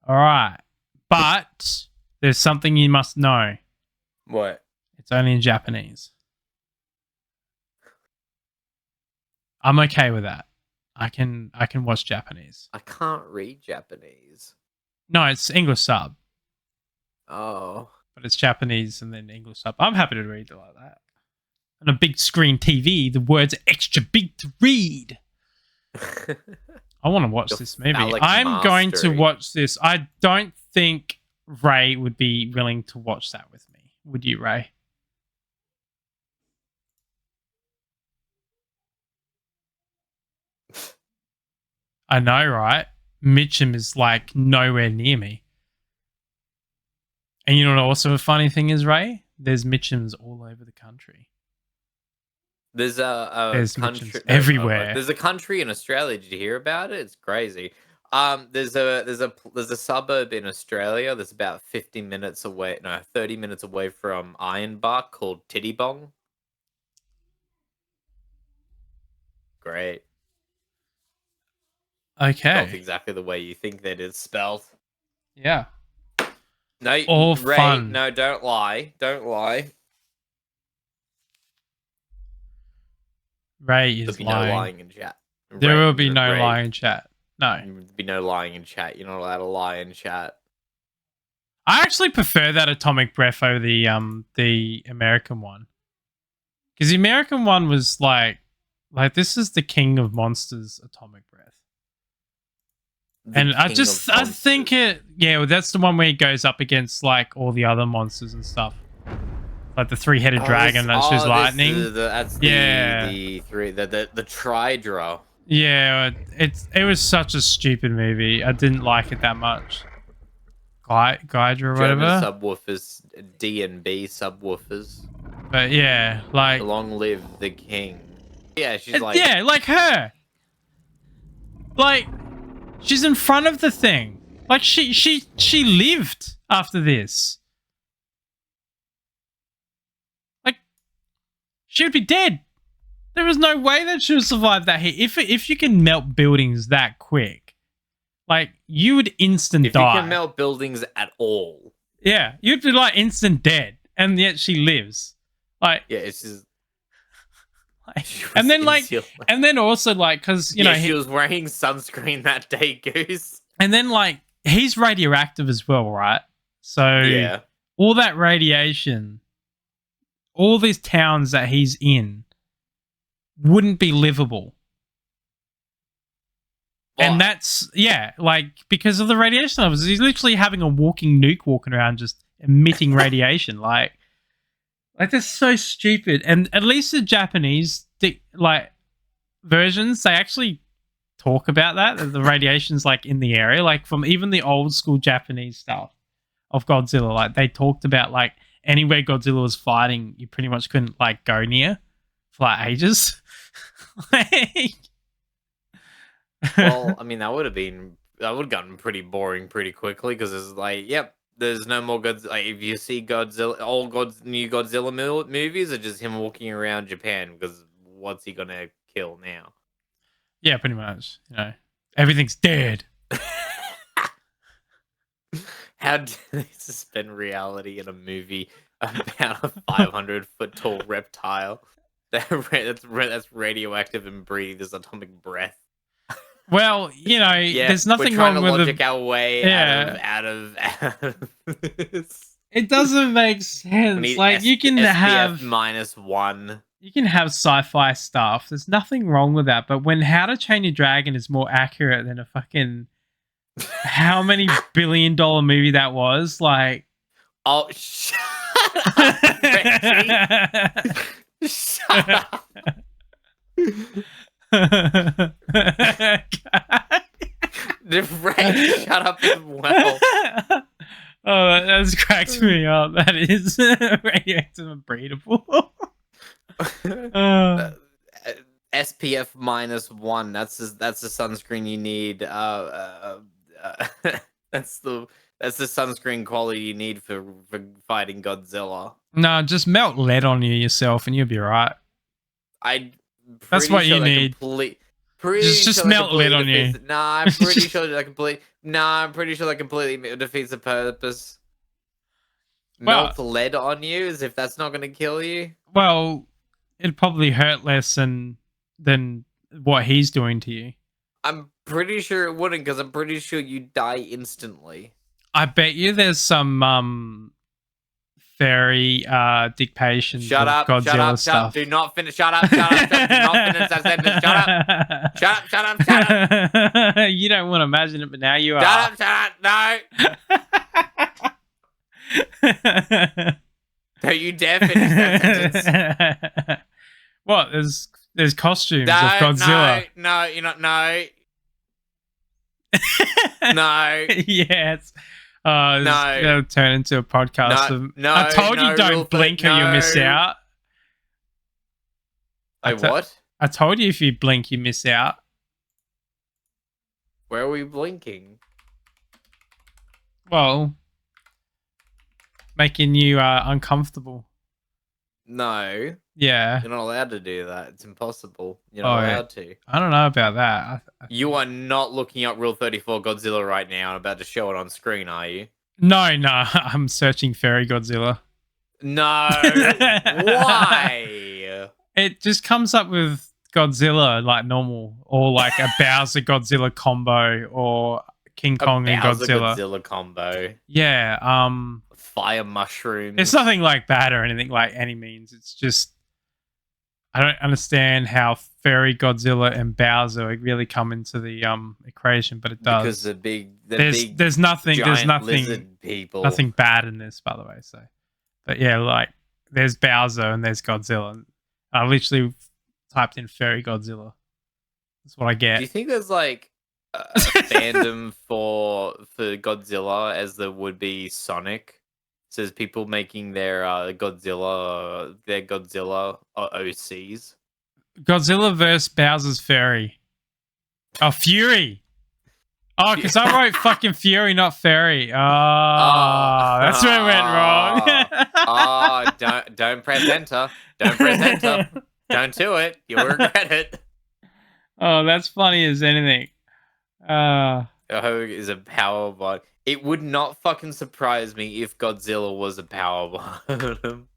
All right. But there's something you must know. What? It's only in Japanese. I'm okay with that. I can watch Japanese. I can't read Japanese. No, it's English sub. Oh. But it's Japanese and then English sub. I'm happy to read it like that. On a big screen TV, the words are extra big to read. I want to watch this movie. I'm going to watch this. I don't think Ray would be willing to watch that with me. Would you, Ray? I know, right? Mitcham is like nowhere near me. And you know what also a funny thing is, Ray? There's Mitchams all over the country. There's there's country everywhere. There's a country in Australia. Did you hear about it? It's crazy. There's a suburb in Australia that's about 30 minutes away from Ironbark called Tittybong. Great. Okay. Spelled exactly the way you think that it's spelled. Yeah. No, all Ray, fun. No, don't lie. Don't lie. Ray is There'll be lying. no lying in chat. There will be no lying in chat. No. There'll be no lying in chat. You're not allowed to lie in chat. I actually prefer that Atomic Breath over the American one. Because the American one was like this is the king of monsters, Atomic Breath. And I think that's the one where he goes up against like all the other monsters and stuff. Like the three-headed dragon that shoots lightning. That's the Tridra. Yeah, it was such a stupid movie. I didn't like it that much. Gydra or whatever. German subwoofers, D&B subwoofers. But yeah, like long live the king. Yeah, she's like like her. Like she's in front of the thing. Like she lived after this. Like she would be dead. There was no way that she would survive that hit. If you can melt buildings that quick, like you would instant die. If you can melt buildings at all, yeah, you'd be like instant dead, and yet she lives. Like yeah, it's just. And then and then also because you know she was wearing sunscreen that day, Goose. And then he's radioactive as well, right? So yeah, all that radiation, all these towns that he's in, wouldn't be livable. And But- that's, like, because of the radiation levels. He's literally having a walking nuke walking around just emitting radiation. Like that's so stupid. And at least the Japanese, versions, they actually talk about that the radiation's, like, in the area. Like, from even the old school Japanese stuff of Godzilla, like, they talked about, like, anywhere Godzilla was fighting, you pretty much couldn't, like, go near for, like, ages. Well, I mean, that would have gotten pretty boring pretty quickly because it's like, yep, there's no more Godzilla. Like, if you see Godzilla, new Godzilla movies are just him walking around Japan because what's he gonna kill now? Yeah, pretty much. Everything's dead. How do they suspend reality in a movie about a 500-foot tall reptile that's radioactive and breathes atomic breath? Well, Yeah, there's nothing we're trying wrong to with logic our way Yeah. out of this. It doesn't make We sense. need Like, you can SPF have -1. sci-fi stuff. There's nothing wrong with that. But when How to Train Your Dragon is more accurate than a fucking how many $billion movie that was, like. Oh, shut up, Reggie. Shut up. Reggie, shut up as well. Oh, that's cracks me up. That is radioactive and breathable. SPF -1. That's the sunscreen you need. That's the sunscreen quality you need for fighting Godzilla. No, just melt lead on you yourself, and you'll be right. That's what you need. Just melt lead on you. Nah, I'm pretty sure that completely defeats the purpose. Melt lead on you as if that's not going to kill you. Well, it'd probably hurt less than what he's doing to you. I'm pretty sure it wouldn't, because I'm pretty sure you die instantly. I bet you there's some fairy dictations Shut of up, Godzilla shut up, stuff. do not finish. Shut up, do not finish that sentence. Shut up. You don't want to imagine it, but now you are. Shut up, no. Don't you dare finish that sentence. What? There's costumes of Godzilla. No, you're not. No. No. Yes. It'll turn into a podcast. No, I told you don't blink or you'll miss out. What? I told you if you blink, you miss out. Where are we blinking? Well, making you uncomfortable. No. Yeah. You're not allowed to do that. It's impossible. You're not allowed to. I don't know about that. You are not looking up Rule 34 Godzilla right now and about to show it on screen, are you? No. I'm searching Fairy Godzilla. No. Why? It just comes up with Godzilla like normal, or like a Bowser Godzilla combo, or King Kong and Godzilla. Godzilla combo. Yeah. Fire mushrooms. It's nothing like bad or anything like any means. It's just I don't understand how Fairy Godzilla and Bowser really come into the equation, but it does. Because there's nothing lizard people. Nothing bad in this, by the way. So, but yeah, like there's Bowser and there's Godzilla. I literally typed in Fairy Godzilla. That's what I get. Do you think there's like a fandom for Godzilla as there would be Sonic? So there's people making their Godzilla OCs. Godzilla versus Bowser's Fairy. Oh, Fury. Oh, because I wrote fucking Fury, not Fairy. Oh, that's where it went wrong. Don't press enter. Don't press enter. Don't do it. You'll regret it. Oh, that's funny as anything. Is a power bot. It would not fucking surprise me if Godzilla was a power bottom.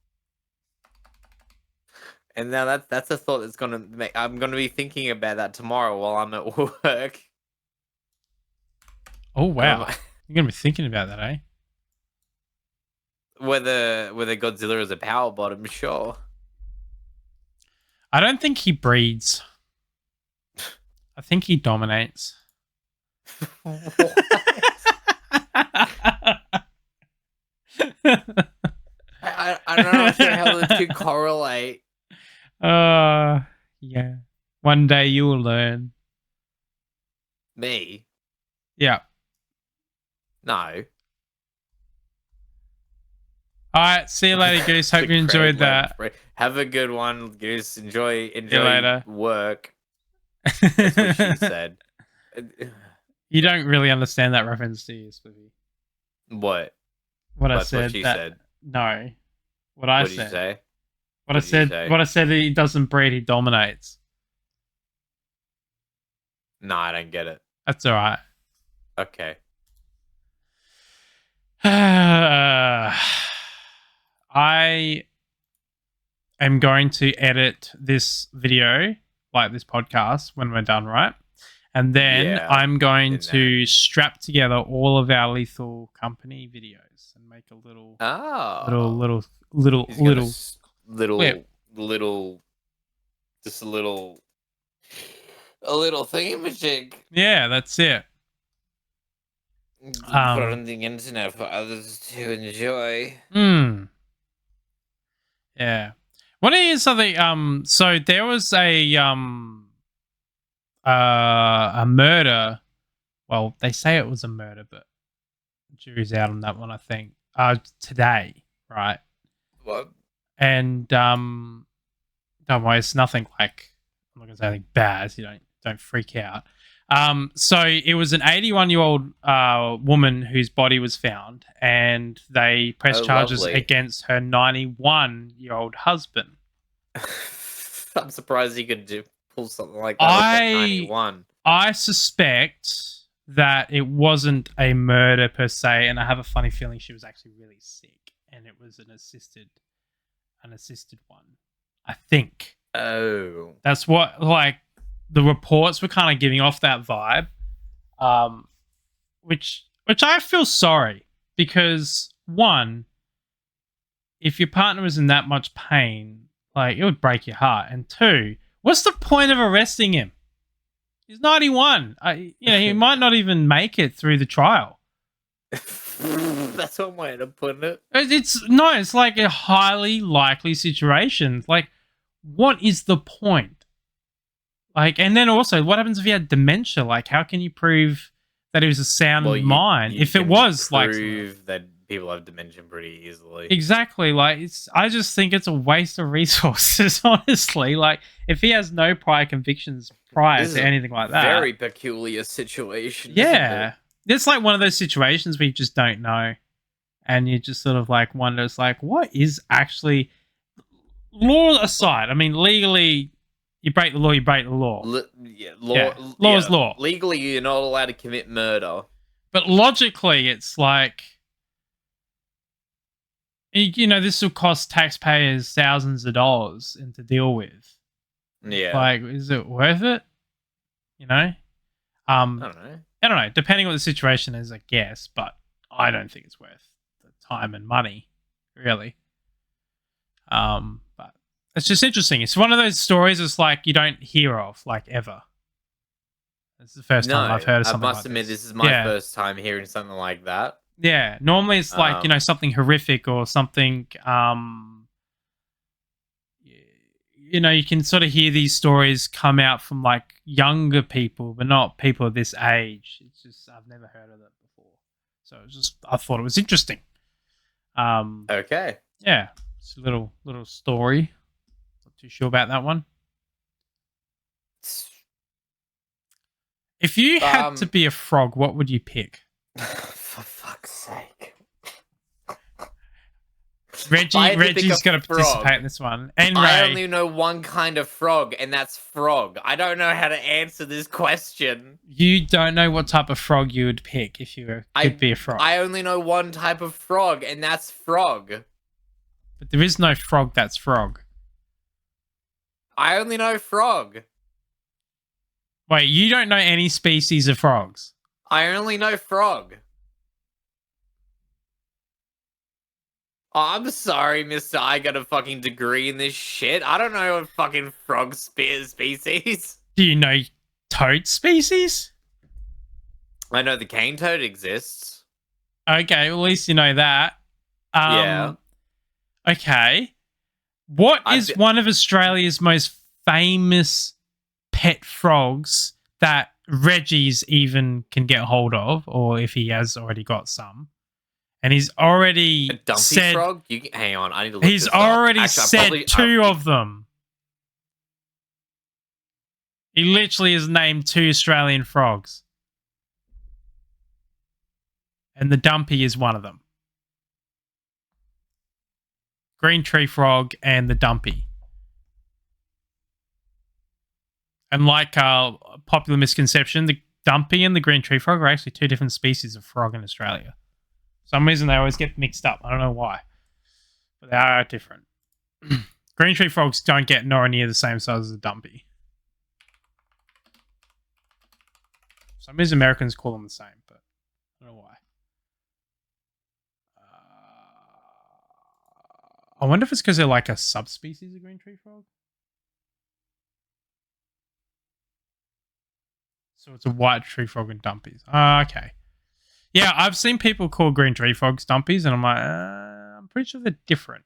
And now that's a thought that's gonna make. I'm gonna be thinking about that tomorrow while I'm at work. Oh wow, you're gonna be thinking about that, eh? Whether Godzilla is a power bottom, sure. I don't think he breeds. I think he dominates. I don't understand how the two correlate. Yeah. One day you will learn. Me? Yeah. No. All right. See you later, Goose. Hope The you enjoyed great that. lunch. Have a good one, Goose. Enjoy later. work. That's what she said. You don't really understand that reference, do you, Spliffy? What? What I That's said. what she that, said. No. What I What did you said. say? What I did you said. say? What I said. That he doesn't breed. He dominates. No, I don't get it. That's all right. Okay. I am going to edit this video, like this podcast, when we're done, right? And then Yeah, I'm going in to strap together all of our Lethal Company videos and make a little, Oh. little, He's gonna clip. just a little thingamajig. Yeah, that's it. Put on the internet for others to enjoy. Yeah. What is something? So there was a murder. Well, they say it was a murder, but jury's out on that one, I think. Today, right? What? And don't worry, it's nothing like, I'm not gonna say anything bad, so you don't freak out. So it was an 81-year-old woman whose body was found, and they pressed charges lovely. against her 91-year-old husband. I'm surprised he could pull something like that off at 91. I suspect that it wasn't a murder per se, and I have a funny feeling she was actually really sick, and it was an assisted one. I think. Oh, That's what, like, the reports were kind of giving off that vibe, which I feel sorry, because one, if your partner was in that much pain, like, it would break your heart, and two, what's the point of arresting him? He's 91. He might not even make it through the trial. that's one way to put it. It's like a highly likely situation. Like, what is the point? Like, and then also, what happens if he had dementia? Like, how can you prove that he was a sound mind if it was like prove that people have dementia pretty easily? Exactly. Like, I just think it's a waste of resources. Honestly, like, if he has no prior convictions prior to anything like that, very peculiar situation. Yeah, it's like one of those situations where you just don't know, and you just sort of like wonder, it's like, what is actually, law aside, I mean, legally, you break the law, you break the law. Law is law. Legally, you're not allowed to commit murder. But logically, it's like, this will cost taxpayers thousands of dollars to deal with. Yeah. Like, is it worth it? I don't know. Depending on what the situation is, I guess, but I don't think it's worth the time and money, really. But it's just interesting. It's one of those stories it's like you don't hear of, like, ever. It's the first time I've heard of something like this. I must admit, this is my first time hearing something like that. Yeah, normally it's like, something horrific or something, you can sort of hear these stories come out from, like, younger people, but not people of this age. It's just, I've never heard of it before. So I thought it was interesting. Okay. Yeah, it's a little story. Not too sure about that one. If you had to be a frog, what would you pick? For fuck's sake. Reggie's going to participate in this one. And I only know one kind of frog, and that's frog. I don't know how to answer this question. You don't know what type of frog you would pick if you could be a frog. I only know one type of frog, and that's frog. But there is no frog that's frog. I only know frog. Wait, you don't know any species of frogs? I only know frog. Oh, I'm sorry, mister. I got a fucking degree in this shit. I don't know a fucking frog species. Do you know toad species? I know the cane toad exists. Okay, well, at least you know that. Yeah. Okay. What I is fe- one of Australia's most famous pet frogs that Reggie's even can get hold of, or if he has already got some? And he's A already dumpy said frog? Hang on, I need to look he's this up. already Actually, said two of them. He literally has named 2 Australian frogs. And the dumpy is one of them. Green tree frog and the dumpy. And like popular misconception, the dumpy and the green tree frog are actually 2 different species of frog in Australia. For some reason they always get mixed up. I don't know why. But they are different. Green tree frogs don't get nowhere near the same size as a dumpy. For some reason Americans call them the same, but I don't know why. I wonder if it's because they're like a subspecies of green tree frog. So it's a white tree frog and dumpies. Okay. Yeah, I've seen people call green tree frogs dumpies, and I'm like, I'm pretty sure they're different.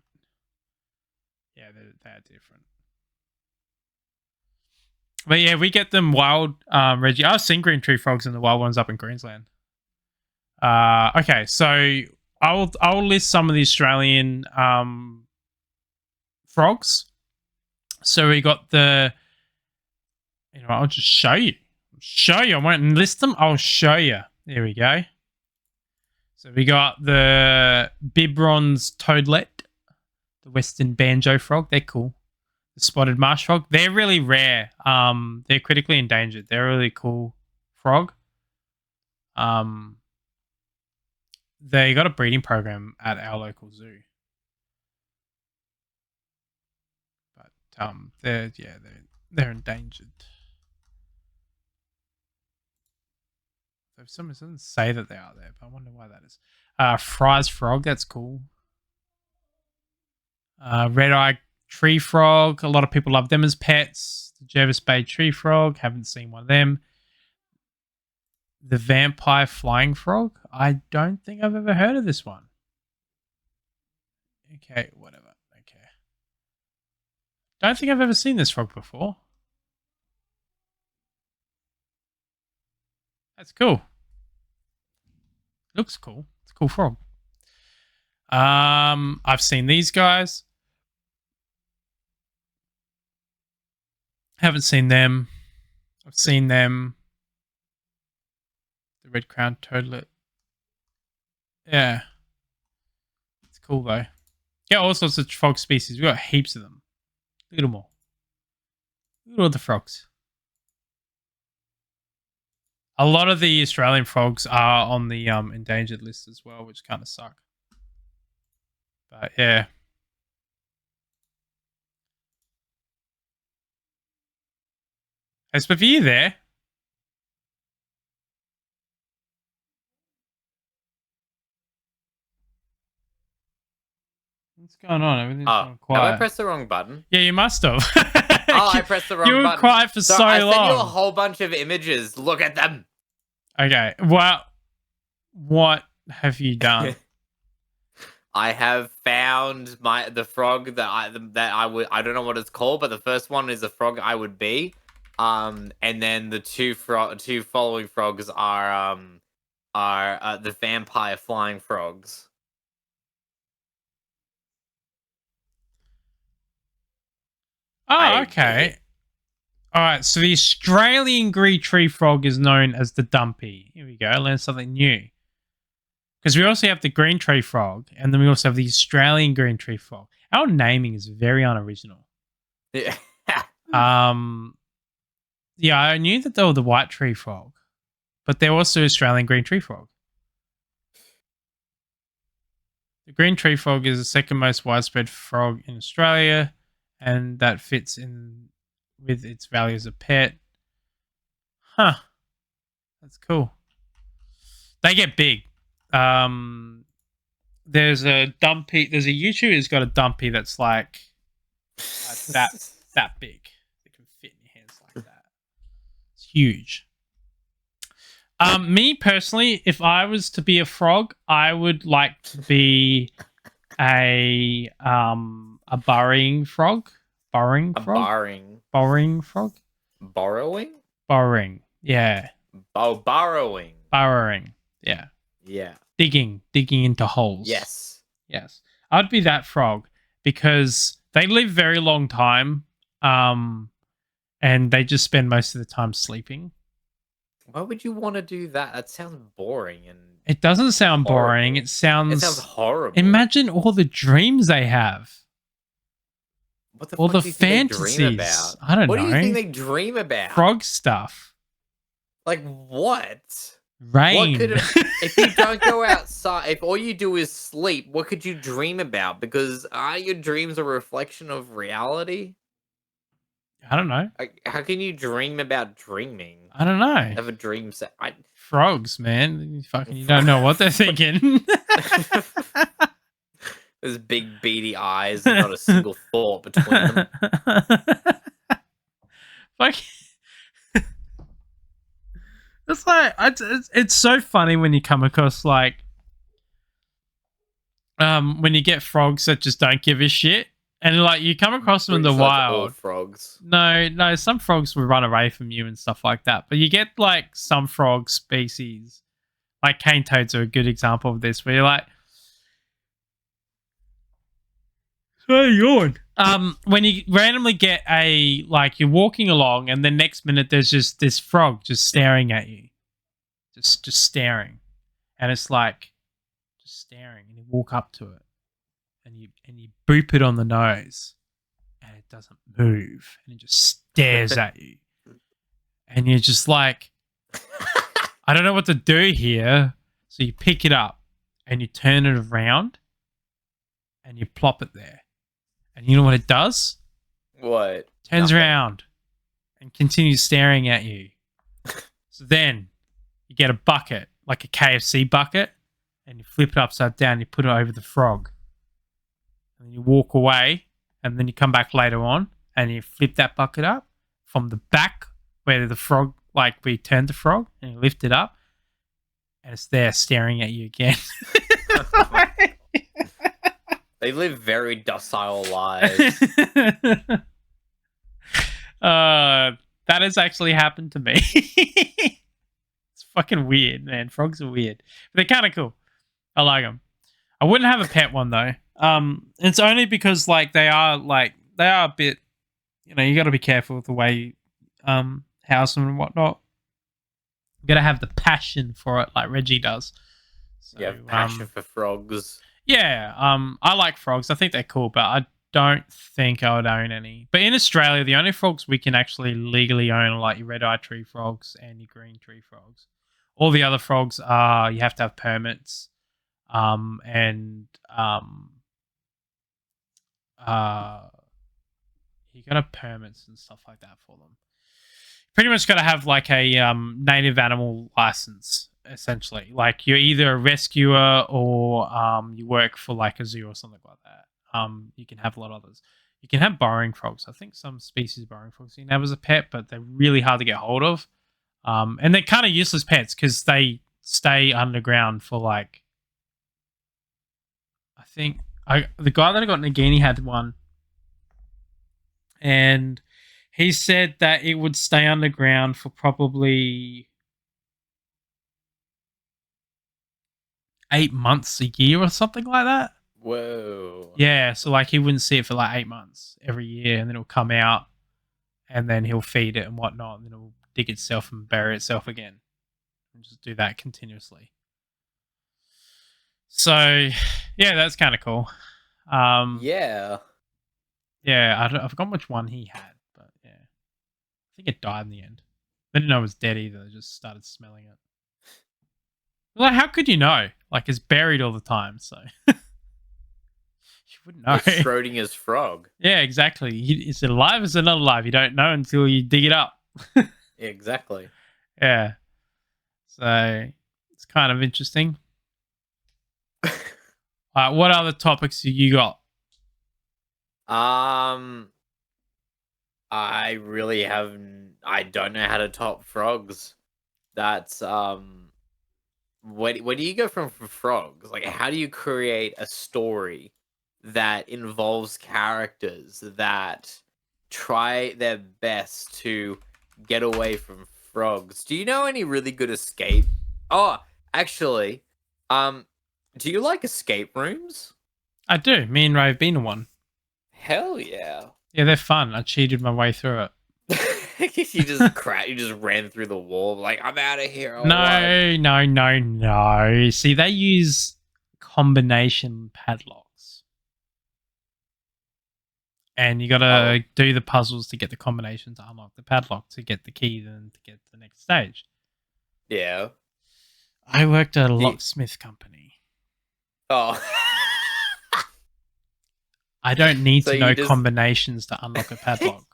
Yeah, they're different. But yeah, we get them wild, Reggie. I've seen green tree frogs and the wild ones up in Queensland. Okay, so I'll list some of the Australian frogs. So we got the, I'll just show you. I won't list them. I'll show you. There we go. So we got the Biberon's toadlet, the western banjo frog. They're cool. The spotted marsh frog. They're really rare. They're critically endangered. They're a really cool frog. They got a breeding program at our local zoo. But they're endangered. Some doesn't say that they are there, but I wonder why that is. Fry's frog, that's cool. Red-eye tree frog, a lot of people love them as pets. The Jervis Bay tree frog, haven't seen one of them. The vampire flying frog, I don't think I've ever heard of this one. Okay, whatever. Okay. Don't think I've ever seen this frog before. That's cool. Looks cool. It's a cool frog. I've seen these guys. Haven't seen them. I've seen them. The red crown toadlet. Yeah. It's cool though. Yeah, all sorts of frog species. We've got heaps of them. Look at them all. Look at all the frogs. A lot of the Australian frogs are on the endangered list as well, which kind of suck. But yeah. Hey, Spiffy, you there? What's going on? Everything's gone quiet. Have I pressed the wrong button? Yeah, you must have. I pressed the wrong button. You were quiet for so long. I sent you a whole bunch of images. Look at them. Okay. Well, what have you done? I have found the frog that I don't know what it's called, but the first one is a frog I would be. And then the two following frogs are the vampire flying frogs. Oh, okay. All right. So the Australian green tree frog is known as the dumpy. Here we go. Learn something new. Because we also have the green tree frog, and then we also have the Australian green tree frog. Our naming is very unoriginal. Yeah. Yeah, I knew that they were the white tree frog, but they're also Australian green tree frog. The green tree frog is the second most widespread frog in Australia, and that fits in with its value as a pet. Huh. That's cool. They get big. There's a dumpy. There's a YouTuber who's got a dumpy that's like that big. It can fit in your hands like that. It's huge. Me personally, if I was to be a frog, I would like to be a burrowing frog. Burrowing A frog? barring. Burrowing frog? Borrowing? Burrowing. Yeah. Oh, borrowing. Burrowing. Yeah. Yeah. Digging into holes. Yes. Yes. I'd be that frog because they live very long time. And they just spend most of the time sleeping. Why would you want to do that? That sounds boring and It doesn't sound boring. horrible. It sounds horrible. Imagine all the dreams they have. What the all fuck the do you think they fantasies. dream about? I don't What know. do you think they dream about? Frog stuff. Like what? Rain. What could if you don't go outside, if all you do is sleep, what could you dream about? Because are your dreams a reflection of reality? I don't know. Like, how can you dream about dreaming? I don't know. Have a dream set. Frogs, man. You don't know what they're thinking. Those big beady eyes and not a single thought between them. Like, it's like it's so funny when you come across like when you get frogs that just don't give a shit, and like you come across them in the Pretty sure that's all wild. frogs. No, some frogs will run away from you and stuff like that. But you get like some frog species, like cane toads are a good example of this, where you're like, "Hey, yawn." When you randomly get you're walking along, and the next minute there's just this frog just staring at you, just staring, and it's like just staring, and you walk up to it, and you boop it on the nose, and it doesn't move, and it just stares at you, and you're just like, I don't know what to do here, so you pick it up, and you turn it around, and you plop it there. And you know what it does? What? Turns Nothing. around and continues staring at you. So then you get a bucket, like a KFC bucket, and you flip it upside down, you put it over the frog. And then you walk away, and then you come back later on, and you flip that bucket up from the back where the frog, like where you turned the frog, and you lift it up, and it's there staring at you again. They live very docile lives. That has actually happened to me. It's fucking weird, man. Frogs are weird, but they're kind of cool. I like them. I wouldn't have a pet one though. It's only because like they are a bit, you got to be careful with the way you house them and whatnot. You got to have the passion for it, like Reggie does. So, You have passion for frogs. Yeah, I like frogs. I think they're cool, but I don't think I would own any. But in Australia, the only frogs we can actually legally own are like your red-eye tree frogs and your green tree frogs. All the other frogs are you have to have permits, and you got to have permits and stuff like that for them. Pretty much got to have like a native animal license. Essentially, like you're either a rescuer or you work for like a zoo or something like that. You can have a lot of others. You can have burrowing frogs. I think some species of burrowing frogs you can have as a pet, but they're really hard to get hold of. And they're kind of useless pets because they stay underground for like, I think the guy that I got in Nagini had one, and he said that it would stay underground for probably 8 months a year or something like that. Whoa. Yeah, so like he wouldn't see it for like 8 months every year, and then it'll come out, and then he'll feed it and whatnot, and then it'll dig itself and bury itself again, and just do that continuously. So, yeah, that's kind of cool. Yeah. Yeah, I forgot which one he had, but yeah, I think it died in the end. They didn't know it was dead either. They just started smelling it. Like, how could you know? Like, it's buried all the time, so you wouldn't know. It's Schrodinger's frog. Yeah, exactly. Is it alive? Is it not alive? You don't know until you dig it up. Yeah, exactly. Yeah. So it's kind of interesting. What other topics have you got? I really have. I don't know how to top frogs. that's where do you go from frogs? Like, how do you create a story that involves characters that try their best to get away from frogs? Do you know any really good escape? Oh, actually, do you like escape rooms? I do. Me and Ray have been in one. Hell yeah. Yeah, they're fun. I cheated my way through it. You just ran through the wall like, I'm out of here. I won." No. See, they use combination padlocks. And you got to do the puzzles to get the combination to unlock the padlock to get the key, then to get to the next stage. Yeah. I worked at a locksmith company. Oh. I don't need So to you know just- combinations to unlock a padlock.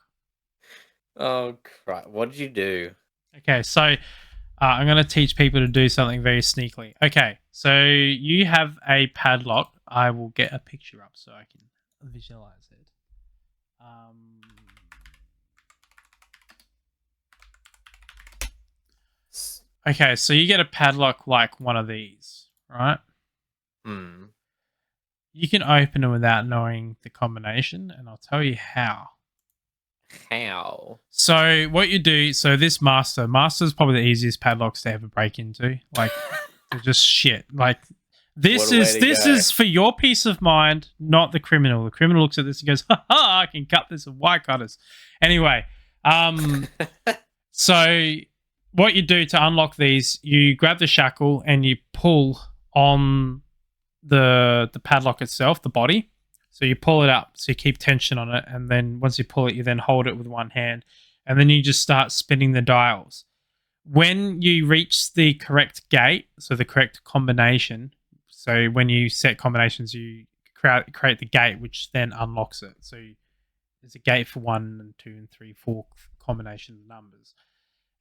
Oh, crap. What did you do? Okay, so I'm going to teach people to do something very sneakily. Okay, so you have a padlock. I will get a picture up so I can visualize it. Okay, so you get a padlock like one of these, right? Hmm. You can open it without knowing the combination, and I'll tell you how. How? So what you do, so this master's probably the easiest padlocks to ever break into. Like they're just shit. Like this What a way is to this go. is for your peace of mind, not the criminal. The criminal looks at this and goes, "Ha ha! I can cut this with wire cutters." Anyway, so what you do to unlock these, you grab the shackle and you pull on the padlock itself, the body. So you pull it up, so you keep tension on it, and then once you pull it, you then hold it with one hand, and then you just start spinning the dials. When you reach the correct gate, so the correct combination, so when you set combinations, you create the gate, which then unlocks it. So there's a gate for 1 and 2 and 3, 4 combination of numbers.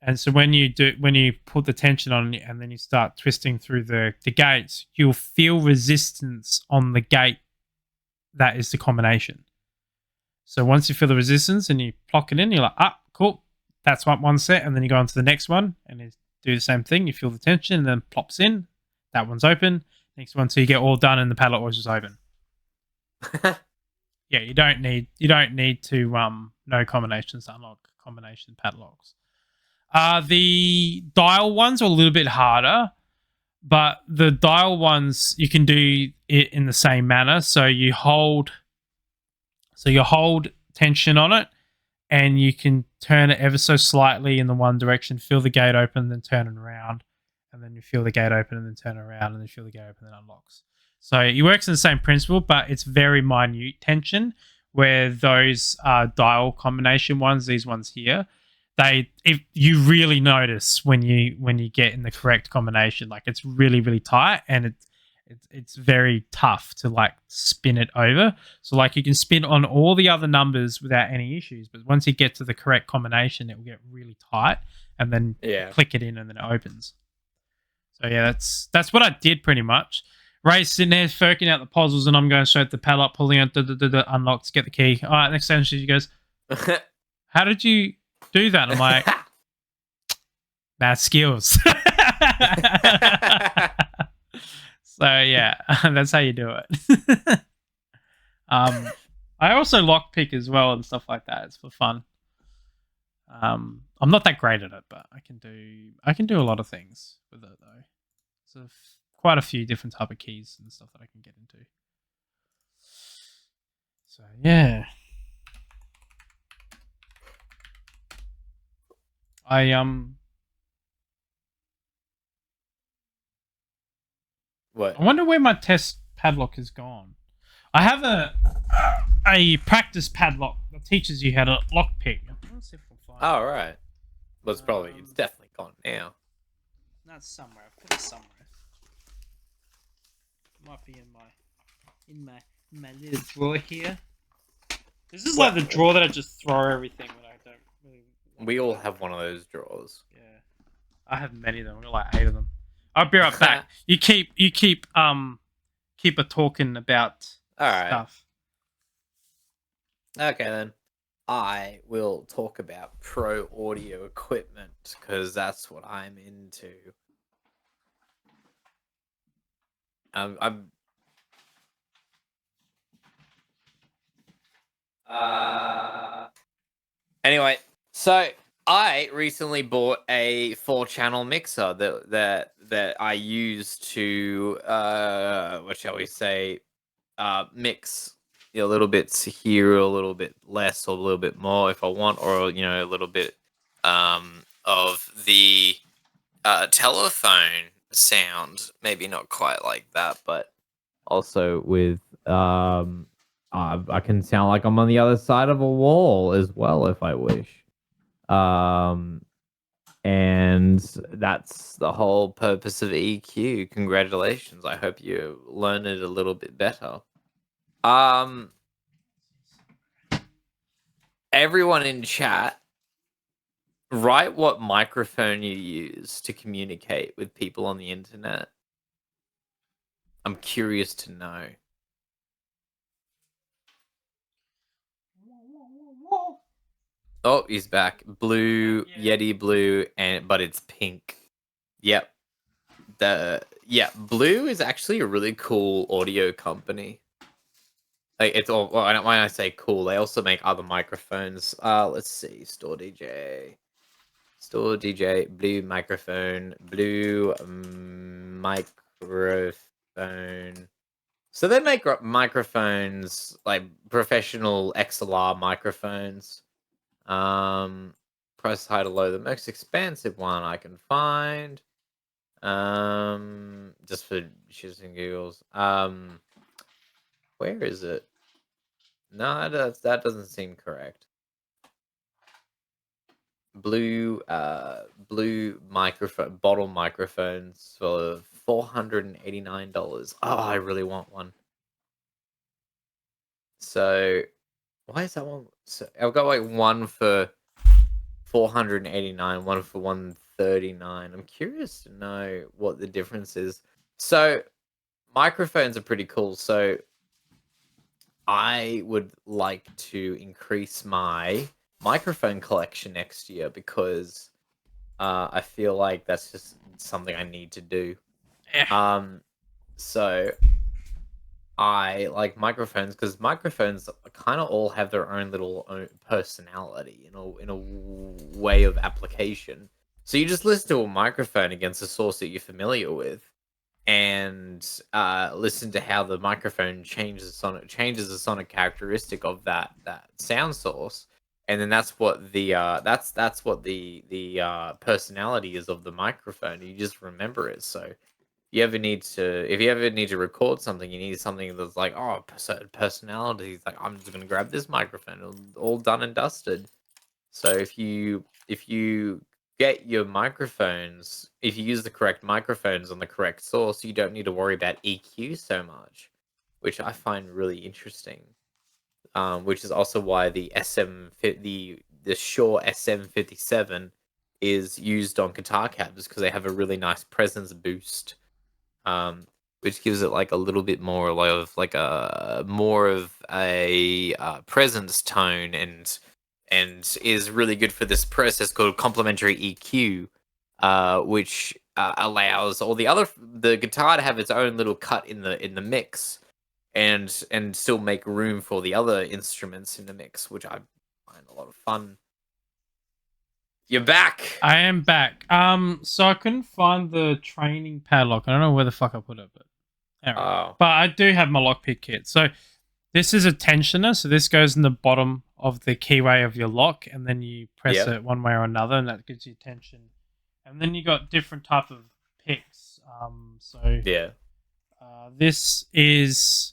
And so when you put the tension on and then you start twisting through the gates, you'll feel resistance on the gate. That is the combination. So once you feel the resistance and you plock it in, you're like, cool. That's one set. And then you go on to the next one and you do the same thing. You feel the tension and then plops in. That one's open. Next one. So you get all done and the padlock was just open. Yeah, you don't need to know combinations to unlock combination padlocks. The dial ones are a little bit harder, but the dial ones you can do it in the same manner. So you hold tension on it, and you can turn it ever so slightly in the one direction, feel the gate open, then turn it around, and then you feel the gate open and then turn it around, and then feel the gate open and then unlocks. So it works in the same principle, but it's very minute tension. Where those dial combination ones, these ones here, if you really notice when you get in the correct combination, like it's really, really tight and it's very tough to like spin it over. So like you can spin on all the other numbers without any issues, but once you get to the correct combination, it will get really tight and then click it in and then it opens. So yeah, that's what I did pretty much. Ray's sitting there working out the puzzles and I'm going straight to the padlock, pulling out, unlocked, get the key. All right, next sentence she goes, how did you do that? I'm like, bad skills. So yeah, that's how you do it. I also lockpick as well and stuff like that. It's for fun. I'm not that great at it, but I can do a lot of things with it though. So quite a few different type of keys and stuff that I can get into. So yeah. I What? I wonder where my test padlock has gone. I have a practice padlock that teaches you how to lockpick. Let's see if we'll find Oh, it. right. Well, it's definitely gone now. That's somewhere. I've put it somewhere. It might be in my little drawer here. This is like the drawer that I just throw everything when I don't really. We all have one of those drawers. Yeah, I have many of them. I've got like 8 of them. I'll be right back. You keep a talking about All right. stuff. Okay then. I will talk about pro audio equipment because that's what I'm into. I'm Anyway, so I recently bought a 4-channel mixer that I use to what shall we say, mix a little bit here, a little bit less, or a little bit more if I want, or a little bit of the telephone sound. Maybe not quite like that, but also with I can sound like I'm on the other side of a wall as well if I wish. And that's the whole purpose of EQ. Congratulations. I hope you learn it a little bit better. Everyone in chat, write what microphone you use to communicate with people on the internet. I'm curious to know. Oh, he's back. Blue, Yeti blue, but it's pink. Yep. Blue is actually a really cool audio company. Like it's all when I say cool, they also make other microphones. Let's see, Store DJ, Blue microphone, Blue microphone. So they make microphones like professional XLR microphones. Press high to low, the most expensive one I can find. Just for shits and giggles. Where is it? No, that doesn't seem correct. Blue microphone, bottle microphones for $489. Oh, I really want one. So, why is that one? So I've got like one for 489, one for 139. I'm curious to know what the difference is. So, microphones are pretty cool. So, I would like to increase my microphone collection next year because I feel like that's just something I need to do. So I like microphones because microphones kind of all have their own little personality in a way of application. So you just listen to a microphone against a source that you're familiar with, and listen to how the microphone changes the sonic characteristic of that sound source, and then that's what that's what the personality is of the microphone. You just remember it. So if you ever need to record something, you need something that's like, oh, certain personality. It's like, I'm just gonna grab this microphone, all done and dusted. So if you get your microphones, if you use the correct microphones on the correct source, you don't need to worry about EQ so much, which I find really interesting. Which is also why the Shure SM57 is used on guitar cabs because they have a really nice presence boost, which gives it like a little bit more of like a presence tone and is really good for this process called complementary EQ, which allows the guitar to have its own little cut in the mix, and still make room for the other instruments in the mix, which I find a lot of fun. You're back. I am back. So I couldn't find the training padlock. I don't know where the fuck I put it, but anyway. Oh. But I do have my lockpick kit. So this is a tensioner. So this goes in the bottom of the keyway of your lock, and then you press it one way or another, and that gives you tension. And then you got different type of picks. This is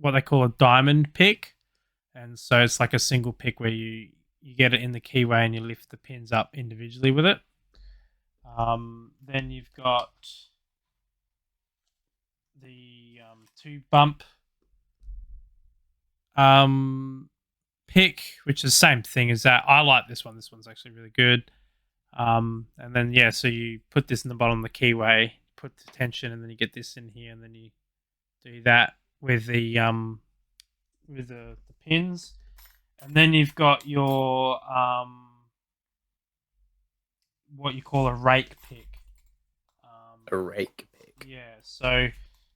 what they call a diamond pick, and so it's like a single pick where you get it in the keyway and you lift the pins up individually with it. Then you've got the 2-bump pick, which is the same thing as that. I like this one. This one's actually really good. And then so you put this in the bottom of the keyway, put the tension, and then you get this in here, and then you do that with the pins. And then you've got your what you call a rake pick. A rake pick. Yeah, so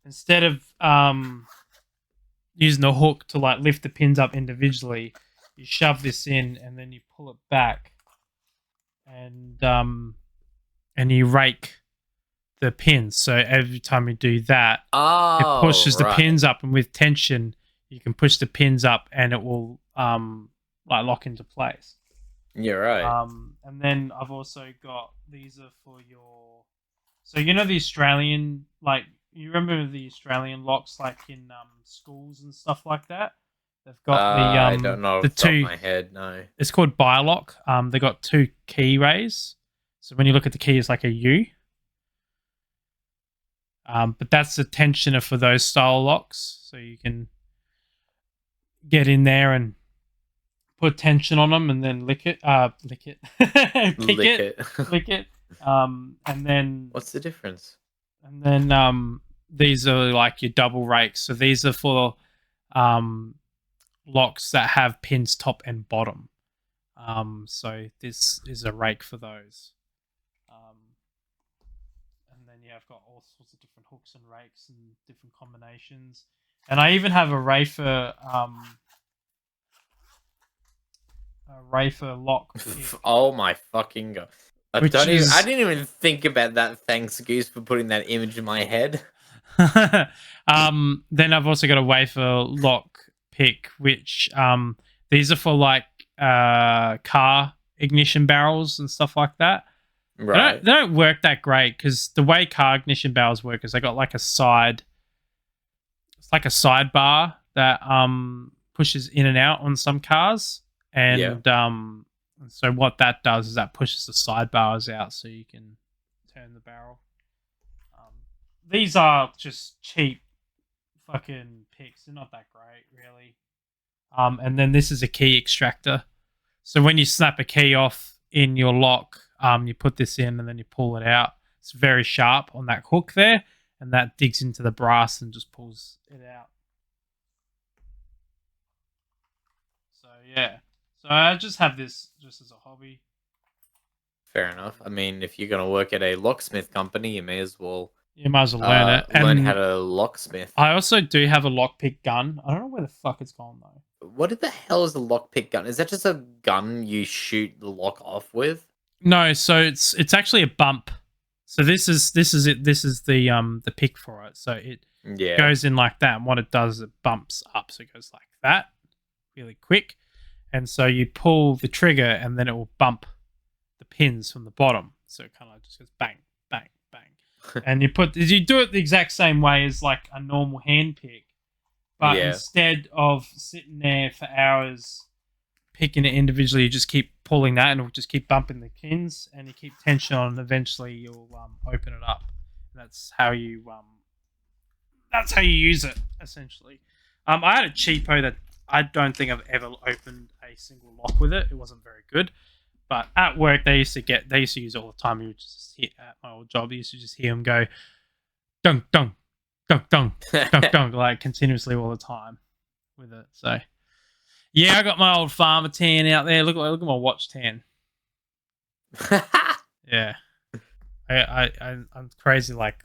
instead of using the hook to like lift the pins up individually, you shove this in and then you pull it back, and you rake the pins. So every time you do that, Oh, it pushes the right. pins up, and with tension, you can push the pins up, and it will like lock into place. You're right. And then I've also got, these are for your, so you know the Australian, like, you remember the Australian locks like in schools and stuff like that? They've got I don't know the off the top of two, my head, no. it's called bilock. They got two key rays. So when you look at the key, it's like a U. But that's the tensioner for those style locks. So you can get in there and put tension on them and then lick it. Lick it. Pick Lick it. it. Lick it. And then What's the difference? And then these are like your double rakes. So these are for locks that have pins top and bottom. So this is a rake for those. And then yeah, I've got all sorts of different hooks and rakes and different combinations. And I even have a Rafer lock pick. Oh my fucking god. I didn't even think about that. Thanks, Goose, for putting that image in my head. Then I've also got a wafer lock pick, which these are for like car ignition barrels and stuff like that. Right. They don't work that great because the way car ignition barrels work is they got like it's like a sidebar that pushes in and out on some cars, and so what that does is that pushes the sidebars out so you can turn the barrel. These are just cheap fucking picks. They're not that great, really. And then this is a key extractor. So when you snap a key off in your lock, you put this in and then you pull it out. It's very sharp on that hook there, and that digs into the brass and just pulls it out. So yeah. So I just have this just as a hobby. Fair enough. I mean, if you're gonna work at a locksmith company, you may as well learn it. Learn And how to locksmith. I also do have a lockpick gun. I don't know where the fuck it's gone though. What the hell is a lockpick gun? Is that just a gun you shoot the lock off with? No, so it's actually a bump. So this is it. This is the pick for it. So it goes in like that, and what it does is it bumps up. So it goes like that, really quick. And so you pull the trigger, and then it will bump the pins from the bottom. So it kind of just goes bang, bang, bang. And you do it the exact same way as like a normal hand pick, but instead of sitting there for hours picking it individually, you just keep pulling that, and it'll just keep bumping the pins, and you keep tension on, and eventually you'll open it up. And that's how you use it essentially. I had a cheapo that I don't think I've ever opened a single lock with it. It wasn't very good. But at work, they used to use it all the time. You would just hear, at my old job, you used to just hear them go, dunk, dunk, dunk, dunk, dunk, dunk, like continuously all the time with it. So, yeah, I got my old farmer tan out there. Look at my watch tan. Yeah, I'm crazy. Like,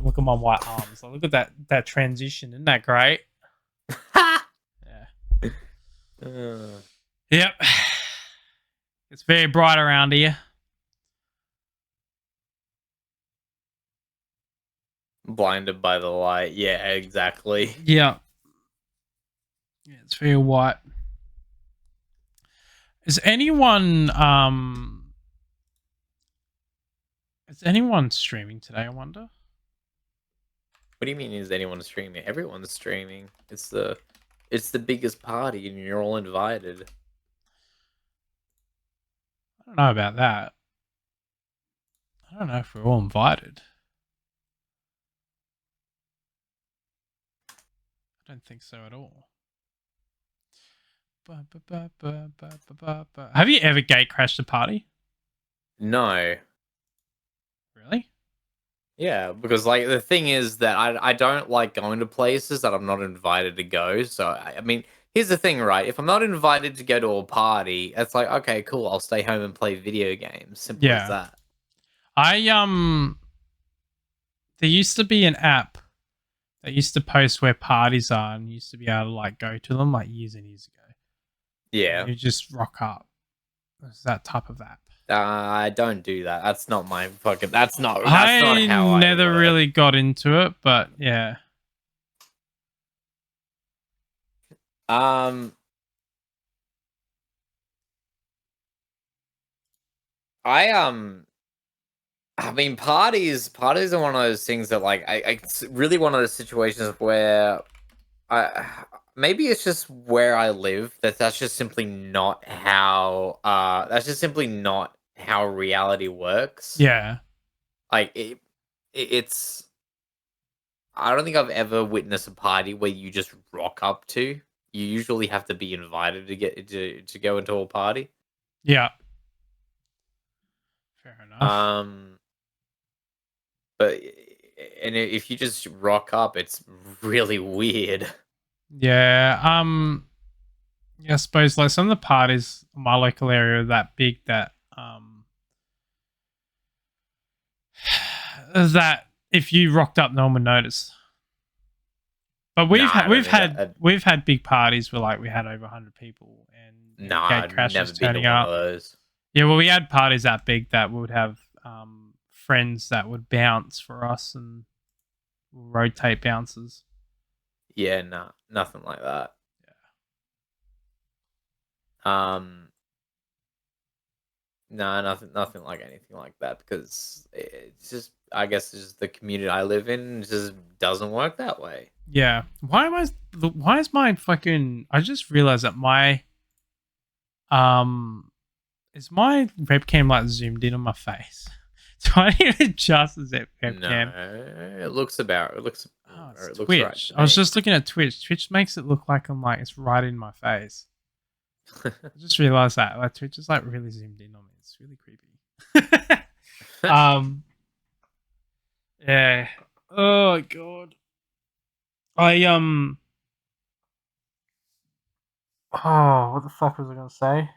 look at my white arms. Like, look at that transition. Isn't that great? Yeah. Yep. It's very bright around here. Blinded by the light. Yeah, exactly. Yeah. Yeah, it's very white. Is anyone streaming today, I wonder? What do you mean is anyone streaming? Everyone's streaming. It's the biggest party and you're all invited. I don't know about that. I don't know if we're all invited. I don't think so at all. Have you ever gate crashed a party? No. Really? Yeah, because like the thing is that I don't like going to places that I'm not invited to go. So I mean, here's the thing, right? If I'm not invited to go to a party, it's like, okay, cool. I'll stay home and play video games. Simple as Yeah. that. There used to be an app that used to post where parties are, and you used to be able to like go to them like years and years ago. Yeah. You just rock up. It's that type of app. I don't do that. That's not my fucking. That's not how I I never work. really got into it, but yeah. I mean, parties are one of those things that, like, it's really one of those situations where maybe it's just where I live. That's just simply not how. That's just simply not how reality works. Yeah. Like it's. I don't think I've ever witnessed a party where you just rock up to. You usually have to be invited to get to go into a party. Yeah. Fair enough. But if you just rock up, it's really weird. Yeah. I suppose like some of the parties in my local area are that big that that if you rocked up, no one would notice. But we've Nah, I don't think we've had big parties where like we had over 100 people and Nah, gate I've crashes never been to turning one up. of those. Yeah, well, we had parties that big that would have friends that would bounce for us and rotate bounces. Yeah, nah, nothing like that. No, nothing like anything like that, because it's just, I guess, it's just the community I live in just doesn't work that way. Yeah. Why is my fucking? I just realized that my is my webcam like zoomed in on my face. So I need to adjust the webcam. No, it looks about. It looks. Oh, Or it's it looks Twitch. right to I was me. just looking at Twitch. Twitch makes it look like I'm like it's right in my face. I just realized that like Twitch is like really zoomed in on me. It's really creepy. Yeah. Oh god. I Oh, what the fuck was I gonna say?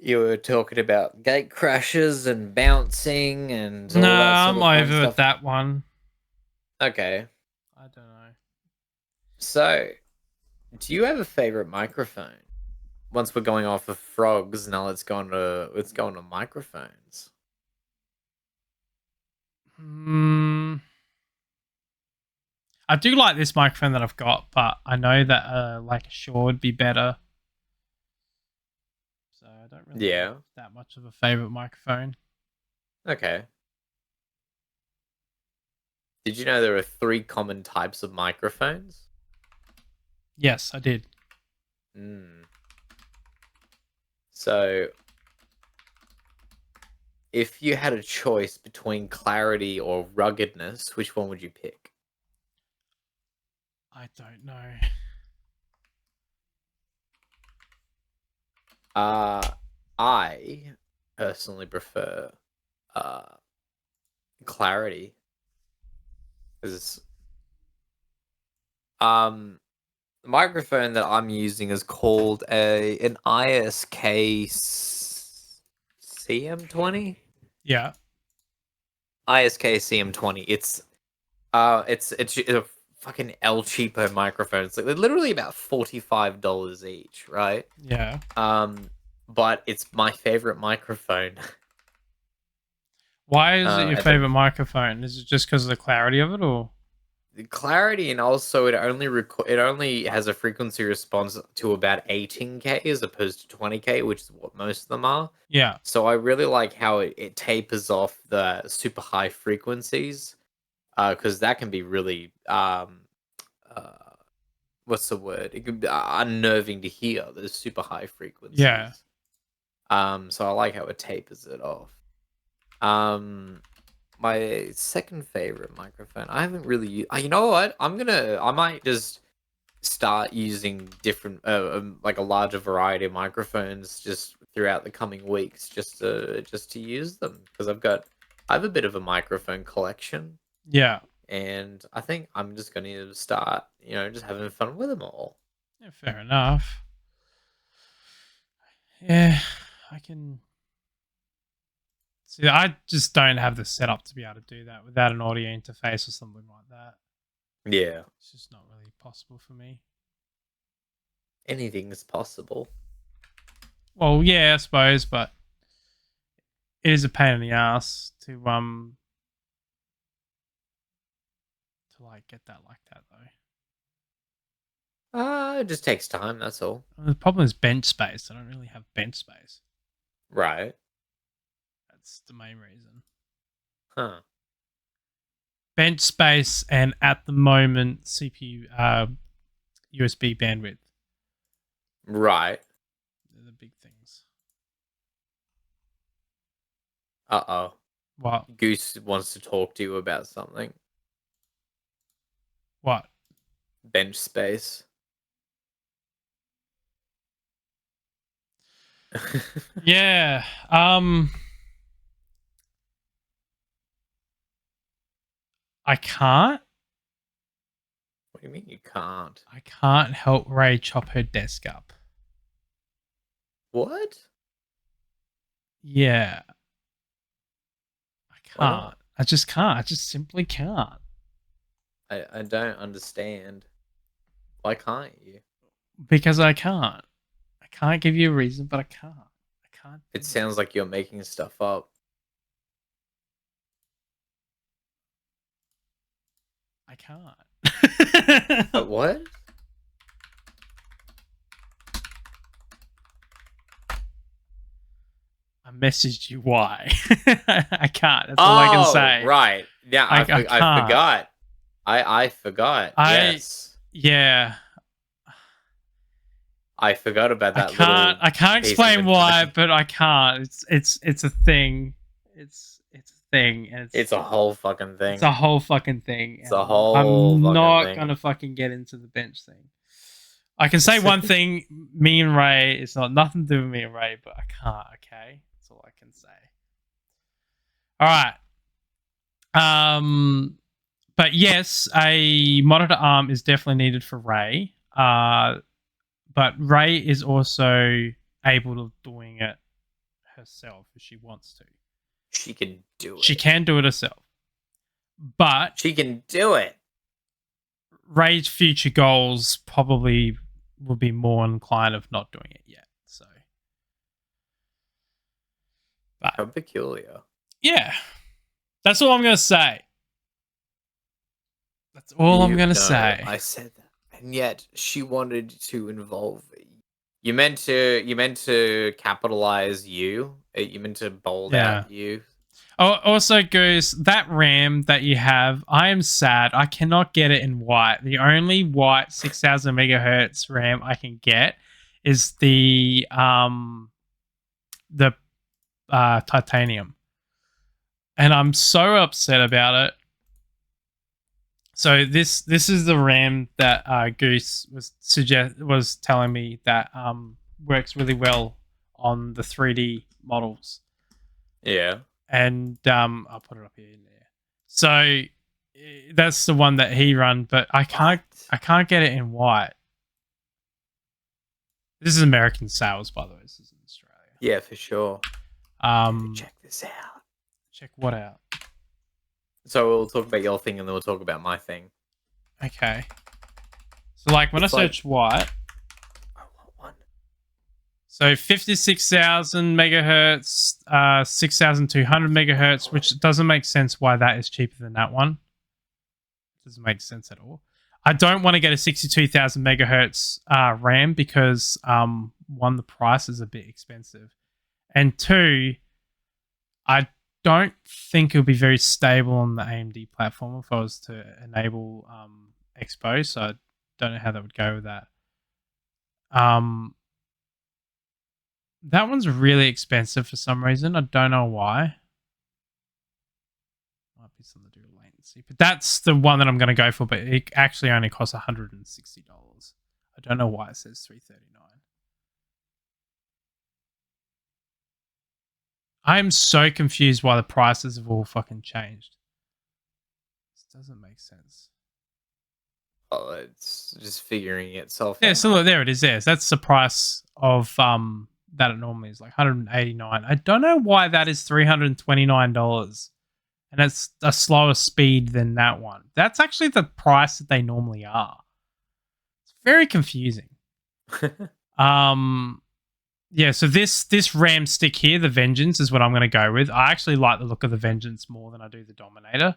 You were talking about gate crashes and bouncing and all that Nah, sort I'm of fun over with stuff. that one. Okay, I don't know. so do you have a favorite microphone? Once we're going off of frogs, now let's go on to microphones. I do like this microphone that I've got, but I know that like a Shure would be better. So I don't really have that much of a favorite microphone. Okay. Did you know there are 3 common types of microphones? Yes, I did. So, if you had a choice between clarity or ruggedness, which one would you pick? I don't know. I personally prefer clarity, because the microphone that I'm using is called an ISK CM20. Yeah. ISK CM20. It's a fucking El Cheapo microphone. It's like they're literally about $45 each, right? Yeah. But it's my favorite microphone. Why is it your favorite microphone? Is it just because of the clarity of it, or the clarity, and also it only has a frequency response to about 18K as opposed to 20K, which is what most of them are. yeah? So I really like how it tapers off the super high frequencies, because that can be really what's the word? It can be unnerving to hear those super high frequencies. Yeah. So I like how it tapers it off. My second favorite microphone, I haven't really used. You know what? I might just start using different, like a larger variety of microphones just throughout the coming weeks, just to use them, because I have a bit of a microphone collection. Yeah. And I think I'm just going to start, just having fun with them all. Yeah, fair enough. Yeah, I can. See, I just don't have the setup to be able to do that without an audio interface or something like that. Yeah. It's just not really possible for me. Anything is possible. Well, yeah, I suppose, but it is a pain in the ass to like get that like that though. It just takes time, that's all. The problem is bench space. I don't really have bench space. Right. That's the main reason. Huh. Bench space and at the moment CPU USB bandwidth. Right. They're the big things. Uh-oh. What? Goose wants to talk to you about something. What? Bench space. Yeah. I can't. What do you mean you can't? I can't help Ray chop her desk up. What? Yeah. I Why can't. not? I just can't. I just simply can't. I don't understand. Why can't you? Because I can't. I can't give you a reason, but I can't. I can't. It sounds like you're making stuff up. I can't. But what? I messaged you why. I can't. That's all I can say. Right. Yeah, I can't. forgot. I forgot. Yes. Yeah. I forgot about that. I can't piece of explain why, information. but I can't. It's a thing. It's a thing. And It's a whole fucking thing. It's a whole fucking thing. It's a whole I'm fucking not thing. gonna fucking get into the bench thing. I can say one thing, me and Ray, it's not nothing to do with me and Ray, but I can't, okay? That's all I can say. Alright. But yes, a monitor arm is definitely needed for Ray. But Ray is also able to doing it herself if she wants to. She can do it. She can do it herself. But she can do it. Ray's future goals probably will be more inclined of not doing it yet. So, but How peculiar. yeah, that's all I'm gonna say. That's all I'm gonna say. I said that, and yet she wanted to involve. You meant to capitalize you. You meant to bold out you. Oh, also, Goose, that RAM that you have, I am sad. I cannot get it in white. The only white 6000 megahertz RAM I can get is the titanium, and I'm so upset about it. So this is the RAM that Goose was telling me that works really well on the 3D models. Yeah. And I'll put it up here in there. So that's the one that he run, but I can't get it in white. This is American sales, by the way. This is in Australia. Yeah, for sure. Check this out. Check what out? So we'll talk about your thing, and then we'll talk about my thing. Okay. So like when I search white. So 56,000 megahertz, 6,200 megahertz, which doesn't make sense why that is cheaper than that one. Doesn't make sense at all. I don't want to get a 62,000 megahertz RAM because one, the price is a bit expensive, and two, I don't think it'll be very stable on the AMD platform if I was to enable Expo. So I don't know how that would go with that. That one's really expensive for some reason. I don't know why. Might be something to do with latency. But that's the one that I'm going to go for. But it actually only costs $160. I don't know why it says $339. I'm so confused why the prices have all fucking changed. This doesn't make sense. Oh, it's just figuring itself Yeah, out. so look, there it is. There, so that's the price of that it normally is, like $189. I don't know why that is $329, and it's a slower speed than that one. That's actually the price that they normally are. It's very confusing. Yeah, so this RAM stick here, the Vengeance, is what I'm going to go with. I actually like the look of the Vengeance more than I do the Dominator.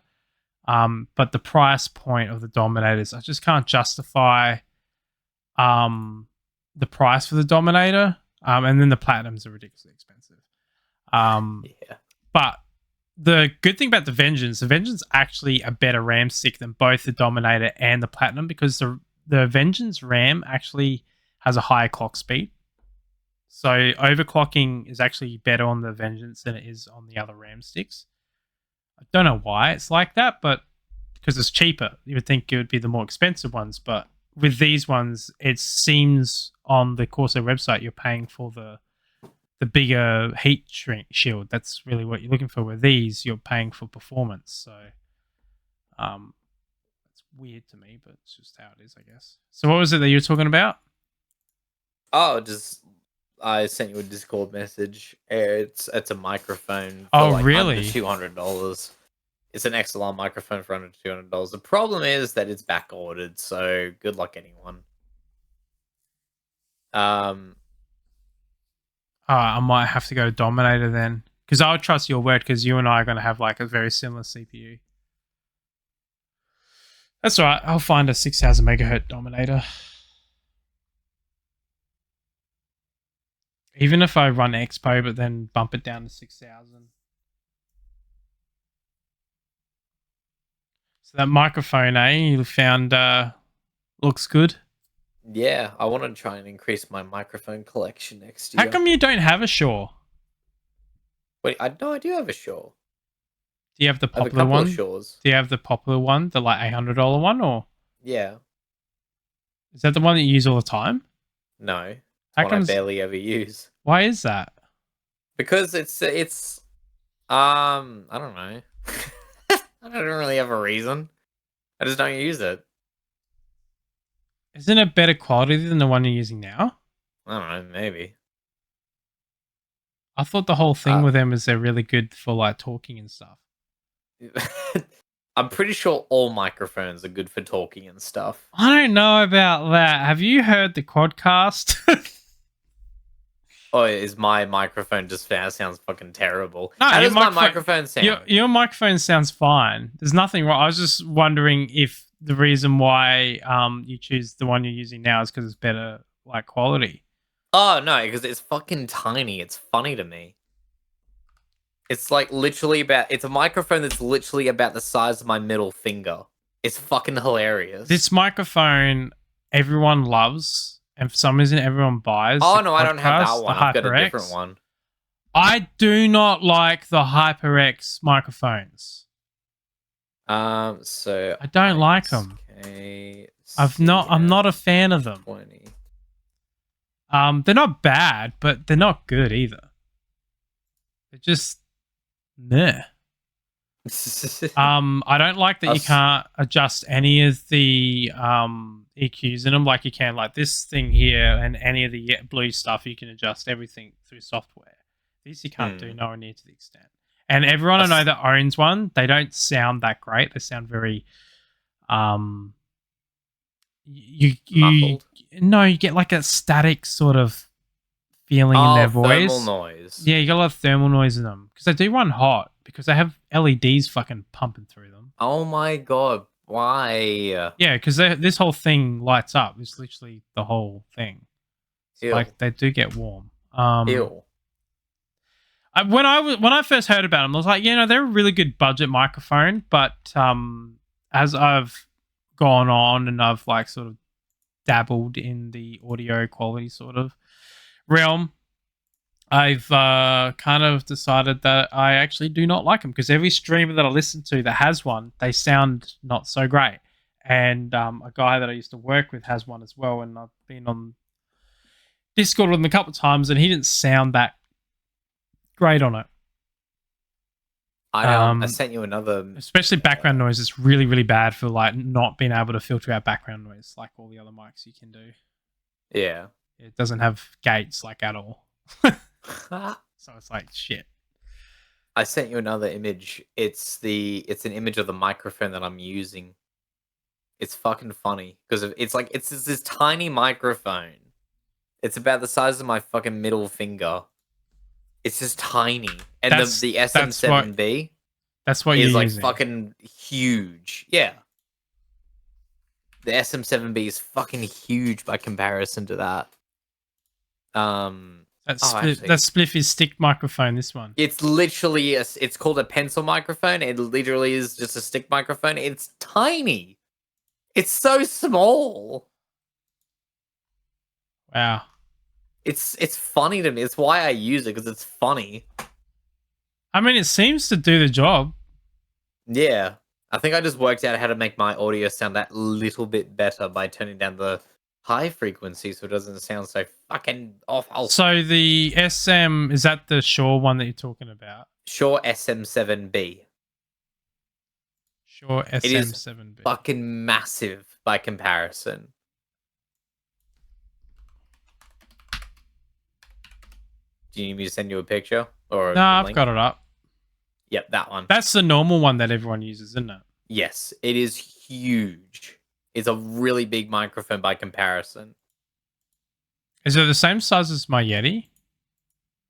But the price point of the Dominators, I just can't justify the price for the Dominator. And then the Platinums are ridiculously expensive. Yeah. But the good thing about the Vengeance actually a better RAM stick than both the Dominator and the Platinum, because the Vengeance RAM actually has a higher clock speed. So overclocking is actually better on the Vengeance than it is on the other RAM sticks. I don't know why it's like that, but because it's cheaper, you would think it would be the more expensive ones. But with these ones, it seems on the Corsair website you're paying for the bigger heat shrink shield. That's really what you're looking for. With these, you're paying for performance. So, it's weird to me, but it's just how it is, I guess. So, what was it that you were talking about? Oh, I sent you a Discord message. It's a microphone for Oh, like really? under $200. It's an XLR microphone for under $200. The problem is that it's back ordered, so good luck anyone. I might have to go to Dominator then, because I would trust your word, because you and I are going to have like a very similar CPU. That's all right. I'll find a 6,000 megahertz Dominator. Even if I run Expo, but then bump it down to 6,000. So that microphone, you found looks good. Yeah, I want to try and increase my microphone collection next year. How come you don't have a Shure? Wait, I do have a Shure. Do you have the I have a popular couple one? of Shures. Do you have the popular one, the like $800 one, or Yeah. is that the one that you use all the time? No. It's How one I comes? barely ever use. Why is that? Because it's I don't know. I don't really have a reason. I just don't use it. Isn't it better quality than the one you're using now? I don't know, maybe. I thought the whole thing with them is they're really good for like talking and stuff. I'm pretty sure all microphones are good for talking and stuff. I don't know about that. Have you heard the Quadcast? Oh, is my microphone just sounds fucking terrible? No, How your does my microphone sound? Your microphone sounds fine. There's nothing wrong. I was just wondering if the reason why you choose the one you're using now is because it's better like quality. Oh no, because it's fucking tiny. It's funny to me. It's like literally it's a microphone that's literally about the size of my middle finger. It's fucking hilarious. This microphone everyone loves, and for some reason everyone buys. Oh no, I don't have that one. I've got a HyperX. different one. I do not like the HyperX microphones. So I don't like them. I'm not a fan of them. 20. They're not bad, but they're not good either. They're just meh. I don't like that you can't adjust any of the EQs in them like you can like this thing here, and any of the blue stuff you can adjust everything through software. These you can't do nowhere near to the extent. And everyone I know that owns one, they don't sound that great. They sound very you get like a static sort of feeling in their voice. Thermal noise. Yeah, you got a lot of thermal noise in them because they do run hot because they have LEDs fucking pumping through them. Oh my god, why? Yeah, because this whole thing lights up. It's literally the whole thing. Like they do get warm. Ew. When I first heard about them, I was like, they're a really good budget microphone. But as I've gone on and I've like sort of dabbled in the audio quality sort of realm, I've kind of decided that I actually do not like them because every streamer that I listen to that has one, they sound not so great. And a guy that I used to work with has one as well, and I've been on Discord with him a couple of times, and he didn't sound that great on it. I sent you another. Especially background noise. It's really, really bad for like not being able to filter out background noise like all the other mics you can do. Yeah. It doesn't have gates like at all. So it's like shit. I sent you another image. It's an image of the microphone that I'm using. It's fucking funny because it's this tiny microphone. It's about the size of my fucking middle finger. It's just tiny, and the SM7B That's what is you're like using. fucking huge. Yeah, the SM7B is fucking huge by comparison to that. That actually, spliff is stick microphone. This one. it's literally it's called a pencil microphone. It literally is just a stick microphone. It's tiny. It's so small. Wow. It's funny to me. It's why I use it, because it's funny. I mean, it seems to do the job. Yeah. I think I just worked out how to make my audio sound that little bit better by turning down the high frequency so it doesn't sound so fucking awful. So the SM, is that the Shure one that you're talking about? Sure, SM7B. Shure It is SM7B. fucking massive by comparison. Do you need me to send you a picture? Or No, a I've link? got it up. Yep, that one. That's the normal one that everyone uses, isn't it? Yes, it is huge. It's a really big microphone by comparison. Is it the same size as my Yeti?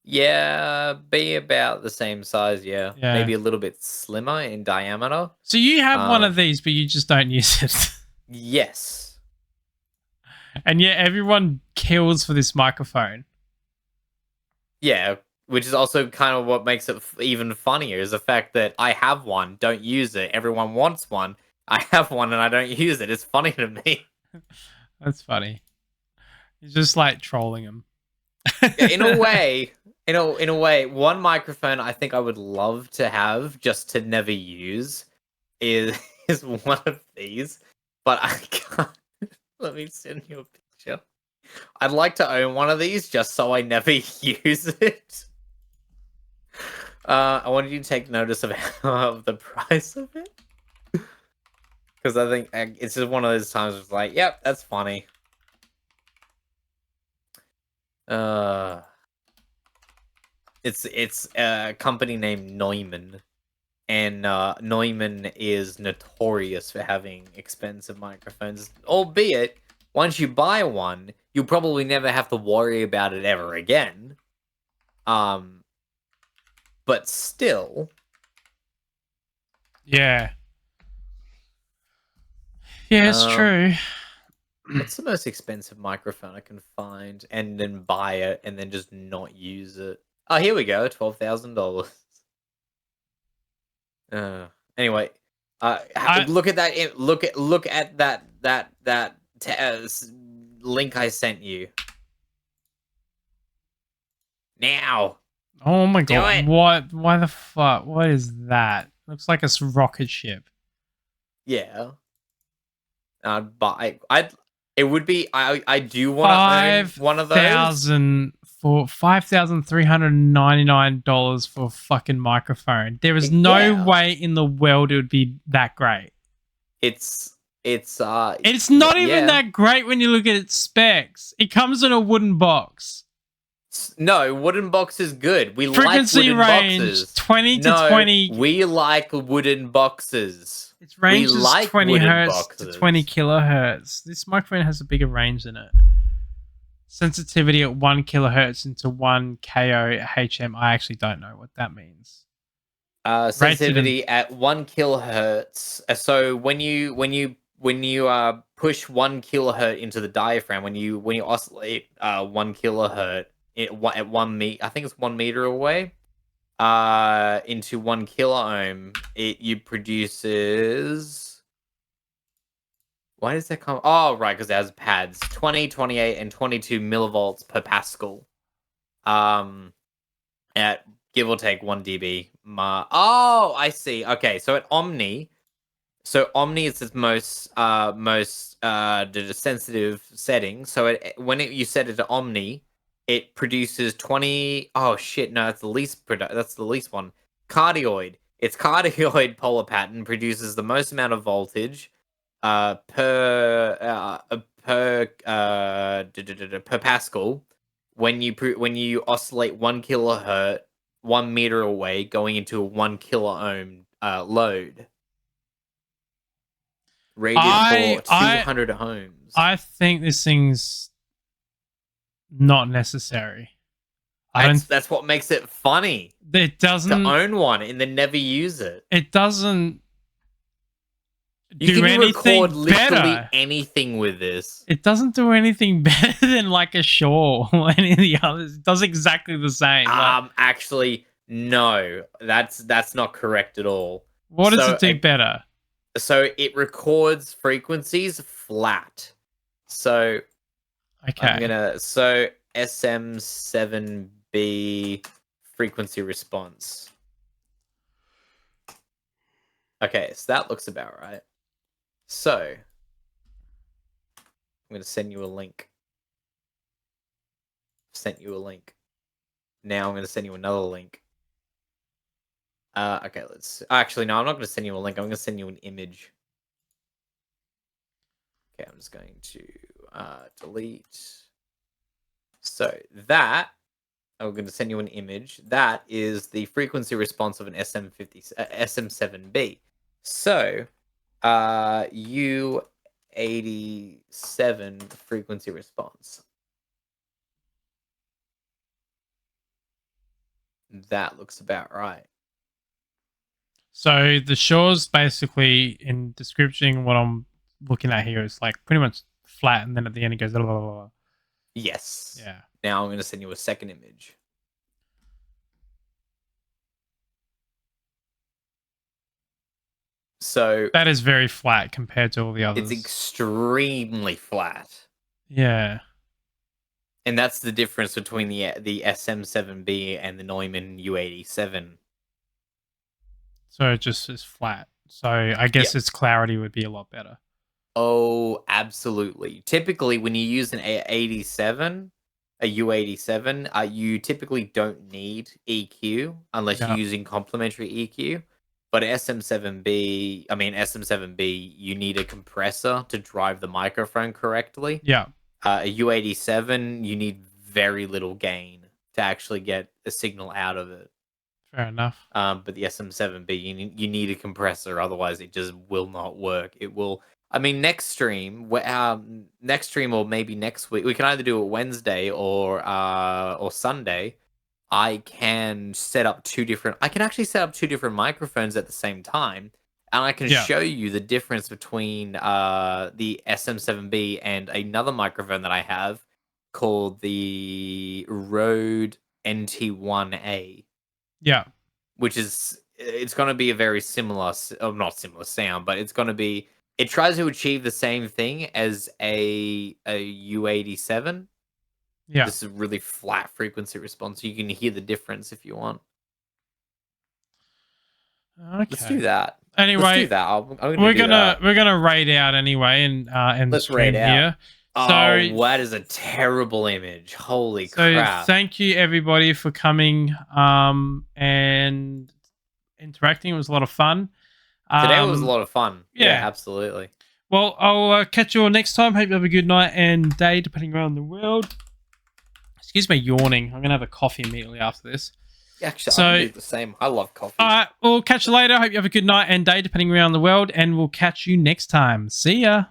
Yeah, be about the same size, yeah. Yeah. Maybe a little bit slimmer in diameter. So you have one of these, but you just don't use it. Yes. And yet everyone kills for this microphone. Yeah, which is also kind of what makes it even funnier, is the fact that I have one, don't use it. Everyone wants one. I have one and I don't use it. It's funny to me. That's funny. You're just like trolling them. Yeah, in a way, in a way, one microphone I think I would love to have just to never use is one of these, but I can't. Let me send you a picture. I'd like to own one of these just so I never use it. I wanted you to take notice of the price of it, because I think it's just one of those times where it's like, yep, that's funny. It's a company named Neumann, and Neumann is notorious for having expensive microphones. Albeit, once you buy one, you'll probably never have to worry about it ever again. But still, Yeah. Yeah, it's true. what's the most expensive microphone I can find and then buy it and then just not use it? Oh, here we go, $12,000. Anyway, look at that. Look at that link I sent you. Now. Oh my Do god. it. What? Why the fuck? What is that? Looks like a rocket ship. Yeah. But it would be. I do want to own one of those. $5,399 for a fucking microphone. There is no Yeah. way in the world it would be that great. It's It's not even that great when you look at its specs. It comes in a wooden box. No, wooden box is good. We Frequency like wooden range boxes. 20 to No, 20. we like wooden boxes. Its range we is like 20 wooden hertz boxes. to 20 kilohertz. This microphone has a bigger range than it. Sensitivity at 1 kilohertz into 1 KOHM. I actually don't know what that means. Sensitivity at 1 kilohertz. So when you push 1 kilohertz into the diaphragm, when you oscillate 1 kilohertz at 1 meter, I think it's 1 meter away, into 1 kilo ohm, you produces. Why does that come? Oh, right, because it has pads 20, 28, and 22 millivolts per Pascal. At give or take 1 dB. Oh, I see. Okay, so at Omni. So Omni is its most the sensitive setting. So you set it to Omni, it produces 20. Oh shit! No, that's the least that's the least one. Cardioid Its cardioid polar pattern produces the most amount of voltage per pascal when you oscillate 1 kilohertz 1 meter away, going into a 1 kilo ohm load rated for 200 ohms. I think this thing's not necessary. That's what makes it funny. It doesn't To own one and then never use it. It doesn't You do can anything record literally better. anything with this. It doesn't do anything better than like a Shaw or any of the others. It does exactly the same. Actually, no. That's not correct at all. What does it do better? So it records frequencies flat. So Okay. SM7B frequency response. Okay, so that looks about right. So I'm gonna send you a link. Sent you a link. Now I'm gonna send you another link. Okay, actually no, I'm not gonna send you a link, I'm gonna send you an image. Okay, I'm just going to delete. So that I'm going to send you an image. That is the frequency response of an SM7B. So U87 frequency response. That looks about right. So the Shaw's basically, in description, what I'm looking at here is like pretty much flat, and then at the end it goes blah, blah, blah, blah. Yes. Yeah. Now I'm going to send you a second image. So that is very flat compared to all the others. It's extremely flat. Yeah. And that's the difference between the SM7B and the Neumann U87. So it just is flat. So I guess its clarity would be a lot better. Oh, absolutely. Typically, when you use an A87, a U87, you typically don't need EQ unless you're using complementary EQ. But SM7B, you need a compressor to drive the microphone correctly. Yeah. A U87, you need very little gain to actually get a signal out of it. Fair enough. But the SM7B, you need a compressor, otherwise it just will not work. It will. I mean, next stream or maybe next week, we can either do it Wednesday or Sunday. I can actually set up two different microphones at the same time, and I can show you the difference between the SM7B and another microphone that I have called the Rode NT1A. Yeah. Which is, it's going to be a very similar, not similar sound, but it's going to be, it tries to achieve the same thing as a U87. Yeah. This is really flat frequency response. You can hear the difference if you want. Okay. Let's do that. Anyway, let's do that. We're gonna raid out anyway and end the stream here. So that is a terrible image. Holy crap. Thank you everybody for coming and interacting. It was a lot of fun. Today was a lot of fun. Yeah, absolutely. Well, I'll catch you all next time. Hope you have a good night and day, depending around the world. Excuse me, yawning. I'm going to have a coffee immediately after this. Actually, I do the same. I love coffee. All right, we'll catch you later. Hope you have a good night and day, depending around the world. And we'll catch you next time. See ya.